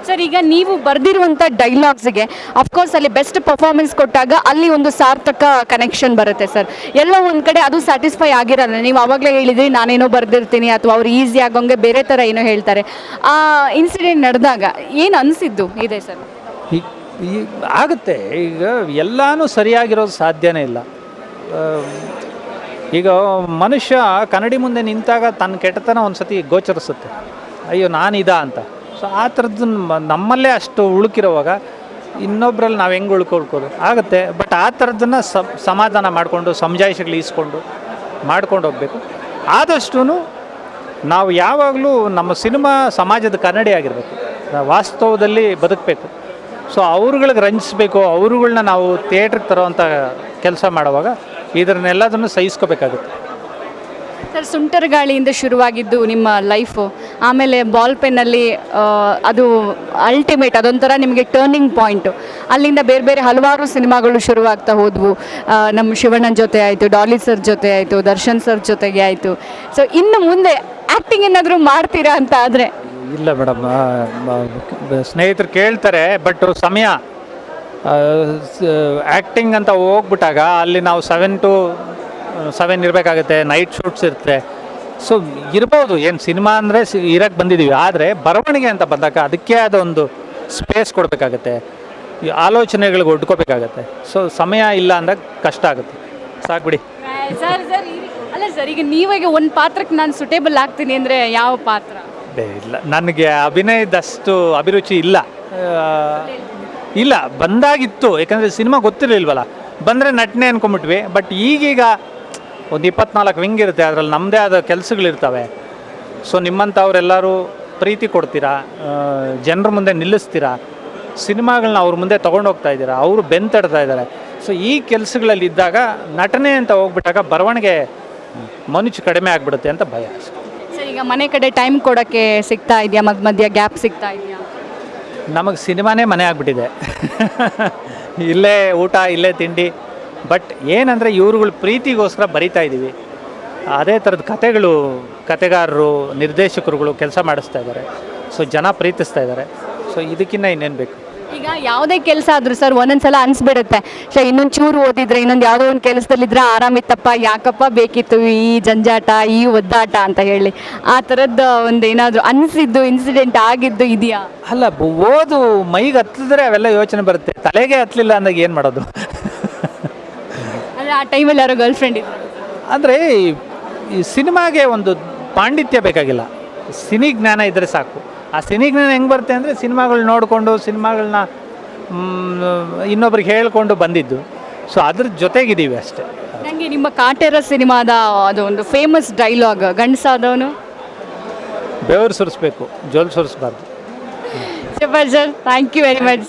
ಸರ್, ಈಗ ನೀವು ಬರೆದಿರುವಂಥ ಡೈಲಾಗ್ಸ್ಗೆ ಅಫ್ಕೋರ್ಸ್ ಅಲ್ಲಿ ಬೆಸ್ಟ್ ಪರ್ಫಾರ್ಮೆನ್ಸ್ ಕೊಟ್ಟಾಗ ಅಲ್ಲಿ ಒಂದು ಸಾರ್ಥಕ ಕನೆಕ್ಷನ್ ಬರುತ್ತೆ ಸರ್. ಎಲ್ಲೋ ಒಂದು ಕಡೆ ಅದು ಸ್ಯಾಟಿಸ್ಫೈ ಆಗಿರಲ್ಲ. ನೀವು ಆವಾಗಲೇ ಹೇಳಿದ್ರಿ ನಾನೇನೋ ಬರೆದಿರ್ತೀನಿ ಅಥವಾ ಅವ್ರು ಈಸಿ ಆಗೋಂಗೆ ಬೇರೆ ಥರ ಏನೋ ಹೇಳ್ತಾರೆ. ಆ ಇನ್ಸಿಡೆಂಟ್ ನಡೆದಾಗ ಏನು ಅನಿಸಿದ್ದು ಇದೆ ಸರ್? ಈ ಆಗುತ್ತೆ. ಈಗ ಎಲ್ಲನೂ ಸರಿಯಾಗಿರೋದು ಸಾಧ್ಯನೇ ಇಲ್ಲ. ಈಗ ಮನುಷ್ಯ ಕನ್ನಡಿ ಮುಂದೆ ನಿಂತಾಗ ತನ್ನ ಕೆಟ್ಟತನ ಒಂದು ಸತಿ ಗೋಚರಿಸುತ್ತೆ, ಅಯ್ಯೋ ನಾನಿದಾ ಅಂತ. ಸೊ ಆ ಥರದ್ದು ನಮ್ಮಲ್ಲೇ ಅಷ್ಟು ಉಳುಕಿರುವಾಗ ಇನ್ನೊಬ್ಬರಲ್ಲಿ ನಾವು ಹೆಂಗೆ ಉಳ್ಕೊಳ್ಕೋದು ಆಗುತ್ತೆ. ಬಟ್ ಆ ಥರದ್ದನ್ನು ಸಮಾಧಾನ ಮಾಡಿಕೊಂಡು ಸಮಜಾಯಿಷಿಗಳು ಈಸ್ಕೊಂಡು ಮಾಡ್ಕೊಂಡು ಹೋಗಬೇಕು. ಆದಷ್ಟು ನಾವು ಯಾವಾಗಲೂ ನಮ್ಮ ಸಿನಿಮಾ ಸಮಾಜದ ಕನ್ನಡಿ ಆಗಿರಬೇಕು, ವಾಸ್ತವದಲ್ಲಿ ಬದುಕಬೇಕು. ಸೊ ಅವ್ರುಗಳಿಗೆ ರಂಜಿಸಬೇಕು, ಅವ್ರುಗಳ್ನ ನಾವು ಥಿಯೇಟ್ರಿಗೆ ತರೋವಂಥ ಕೆಲಸ ಮಾಡುವಾಗ ಇದನ್ನೆಲ್ಲದನ್ನು ಸಹಿಸ್ಕೋಬೇಕಾಗುತ್ತೆ. ಸರ್, ಸುಂಟರ ಗಾಳಿಯಿಂದ ಶುರುವಾಗಿದ್ದು ನಿಮ್ಮ ಲೈಫು, ಆಮೇಲೆ ಬಾಲ್ ಪೆನ್ನಲ್ಲಿ ಅದು ಅಲ್ಟಿಮೇಟ್, ಅದೊಂಥರ ನಿಮಗೆ ಟರ್ನಿಂಗ್ ಪಾಯಿಂಟು. ಅಲ್ಲಿಂದ ಬೇರೆ ಬೇರೆ ಹಲವಾರು ಸಿನಿಮಾಗಳು ಶುರುವಾಗ್ತಾ ಹೋದವು. ನಮ್ಮ ಶಿವಣ್ಣನ ಜೊತೆ ಆಯಿತು, ಡಾಲಿ ಸರ್ ಜೊತೆ ಆಯಿತು, ದರ್ಶನ್ ಸರ್ ಜೊತೆಗೆ ಆಯಿತು. ಸೊ ಇನ್ನು ಮುಂದೆ ಆ್ಯಕ್ಟಿಂಗ್ ಏನಾದರೂ ಮಾಡ್ತೀರಾ ಅಂತ ಆದರೆ? ಇಲ್ಲ ಮೇಡಮ್, ಸ್ನೇಹಿತರು ಕೇಳ್ತಾರೆ, ಬಟ್ ಸಮಯ ಆ್ಯಕ್ಟಿಂಗ್ ಅಂತ ಹೋಗ್ಬಿಟ್ಟಾಗ ಅಲ್ಲಿ ನಾವು 7 to 7 ಇರಬೇಕಾಗುತ್ತೆ, ನೈಟ್ ಶೂಟ್ಸ್ ಇರುತ್ತೆ. ಸೊ ಇರ್ಬೋದು, ಏನು ಸಿನಿಮಾ ಅಂದರೆ ಇರೋಕ್ಕೆ ಬಂದಿದ್ದೀವಿ. ಆದರೆ ಬರವಣಿಗೆ ಅಂತ ಬಂದಾಗ ಅದಕ್ಕೆ ಆದ ಒಂದು ಸ್ಪೇಸ್ ಕೊಡಬೇಕಾಗತ್ತೆ, ಈ ಆಲೋಚನೆಗಳಿಗೆ ಒಡ್ಕೋಬೇಕಾಗತ್ತೆ. ಸೊ ಸಮಯ ಇಲ್ಲ ಅಂದಾಗ ಕಷ್ಟ ಆಗುತ್ತೆ. ಸಾಕ್ಬಿಡಿ. ಸರ್ ಅಲ್ಲ ಸರ್, ಈಗ ನೀವಾಗ ಒಂದು ಪಾತ್ರಕ್ಕೆ ನಾನು ಸುಟೇಬಲ್ ಆಗ್ತೀನಿ ಅಂದರೆ ಯಾವ ಪಾತ್ರ? ಇಲ್ಲ, ನನಗೆ ಅಭಿನಯದಷ್ಟು ಅಭಿರುಚಿ ಇಲ್ಲ. ಇಲ್ಲ, ಬಂದಾಗಿತ್ತು, ಯಾಕಂದರೆ ಸಿನಿಮಾ ಗೊತ್ತಿರಲಿಲ್ವಲ್ಲ. ಬಂದರೆ ನಟನೆ ಅಂದ್ಕೊಂಬಿಟ್ವಿ. ಬಟ್ ಈಗೀಗ ಒಂದು 24 ವಿಂಗ್ ಇರುತ್ತೆ, ಅದರಲ್ಲಿ ನಮ್ಮದೇ ಆದ ಕೆಲಸಗಳಿರ್ತವೆ. ಸೊ ನಿಮ್ಮಂಥವ್ರೆಲ್ಲರೂ ಪ್ರೀತಿ ಕೊಡ್ತೀರಾ, ಜನರ ಮುಂದೆ ನಿಲ್ಲಿಸ್ತೀರಾ, ಸಿನಿಮಾಗಳನ್ನ ಅವ್ರ ಮುಂದೆ ತೊಗೊಂಡೋಗ್ತಾ ಇದ್ದೀರಾ, ಅವರು ಬೆಂತಡ್ತಾ ಇದ್ದಾರೆ. ಸೊ ಈ ಕೆಲಸಗಳಲ್ಲಿ ಇದ್ದಾಗ ನಟನೆ ಅಂತ ಹೋಗ್ಬಿಟ್ಟಾಗ ಬರವಣಿಗೆ ಮನುಷ್ಯ ಕಡಿಮೆ ಆಗಿಬಿಡುತ್ತೆ ಅಂತ ಭಯ. ಸರ್, ಈಗ ಮನೆ ಕಡೆ ಟೈಮ್ ಕೊಡೋಕ್ಕೆ ಸಿಗ್ತಾ ಇದೆಯಾ? ಮಧ್ಯ ಗ್ಯಾಪ್ ಸಿಗ್ತಾ ಇದೆಯಾ? ನಮಗೆ ಸಿನಿಮಾನೇ ಮನೆ ಆಗಿಬಿಟ್ಟಿದೆ. ಇಲ್ಲೇ ಊಟ, ಇಲ್ಲೇ ತಿಂಡಿ. ಬಟ್ ಏನಂದರೆ ಇವ್ರುಗಳು ಪ್ರೀತಿಗೋಸ್ಕರ ಬರಿತಾ ಇದ್ದೀವಿ. ಅದೇ ಥರದ ಕತೆಗಾರರು, ನಿರ್ದೇಶಕರುಗಳು ಕೆಲಸ ಮಾಡಿಸ್ತಾ ಇದ್ದಾರೆ. ಸೊ ಜನ ಪ್ರೀತಿಸ್ತಾ ಇದ್ದಾರೆ. ಸೊ ಇದಕ್ಕಿಂತ ಇನ್ನೇನು ಬೇಕು? ಈಗ ಯಾವುದೇ ಕೆಲಸ ಆದರೂ ಸರ್ ಒಂದೊಂದ್ಸಲ ಅನಿಸ್ಬಿಡುತ್ತೆ, ಇನ್ನೊಂದು ಚೂರು ಓದಿದ್ರೆ, ಇನ್ನೊಂದು ಯಾವುದೋ ಒಂದು ಕೆಲಸದಲ್ಲಿದ್ದರೆ ಆರಾಮಿತ್ತಪ್ಪ, ಯಾಕಪ್ಪ ಬೇಕಿತ್ತು ಈ ಜಂಜಾಟ, ಈ ಒದ್ದಾಟ ಅಂತ ಹೇಳಿ. ಆ ಥರದ್ದು ಒಂದು ಏನಾದರೂ ಅನಿಸಿದ್ದು ಇನ್ಸಿಡೆಂಟ್ ಆಗಿದ್ದು ಇದೆಯಾ? ಅಲ್ಲ, ಓದು ಮೈಗೆ ಹತ್ತಿದ್ರೆ ಅವೆಲ್ಲ ಯೋಚನೆ ಬರುತ್ತೆ, ತಲೆಗೆ ಹತ್ತಲಿಲ್ಲ ಅಂದಾಗ ಏನು ಮಾಡೋದು? ಅಂದರೆ ಆ ಟೈಮಲ್ಲಿ ಯಾರೋ ಗರ್ಲ್ ಫ್ರೆಂಡ್ ಇದ್ರು ಅಂದರೆ ಈ ಸಿನಿಮಾಗೆ ಒಂದು ಪಾಂಡಿತ್ಯ ಬೇಕಾಗಿಲ್ಲ, ಸಿನಿ ಜ್ಞಾನ ಇದ್ದರೆ ಸಾಕು. ಆ ಸಿನಿ ಜ್ಞಾನ ಹೆಂಗೆ ಬರುತ್ತೆ ಅಂದರೆ ಸಿನಿಮಾಗಳು ನೋಡಿಕೊಂಡು, ಸಿನಿಮಾಗಳನ್ನ ಇನ್ನೊಬ್ರಿಗೆ ಹೇಳ್ಕೊಂಡು ಬಂದಿದ್ದು. ಸೊ ಅದ್ರ ಜೊತೆಗಿದ್ದೀವಿ ಅಷ್ಟೇ. ನನಗೆ ನಿಮ್ಮ ಕಾಟೇರ ಸಿನಿಮಾದ ಅದು ಒಂದು ಫೇಮಸ್ ಡೈಲಾಗ್, ಗಂಡಸಾದವನು ಬೆವರು ಸುರಿಸ್ಬೇಕು, ಜೋಲ್ ಸುರಿಸ್ಬಾರ್ದು. Super sir, thank you very much.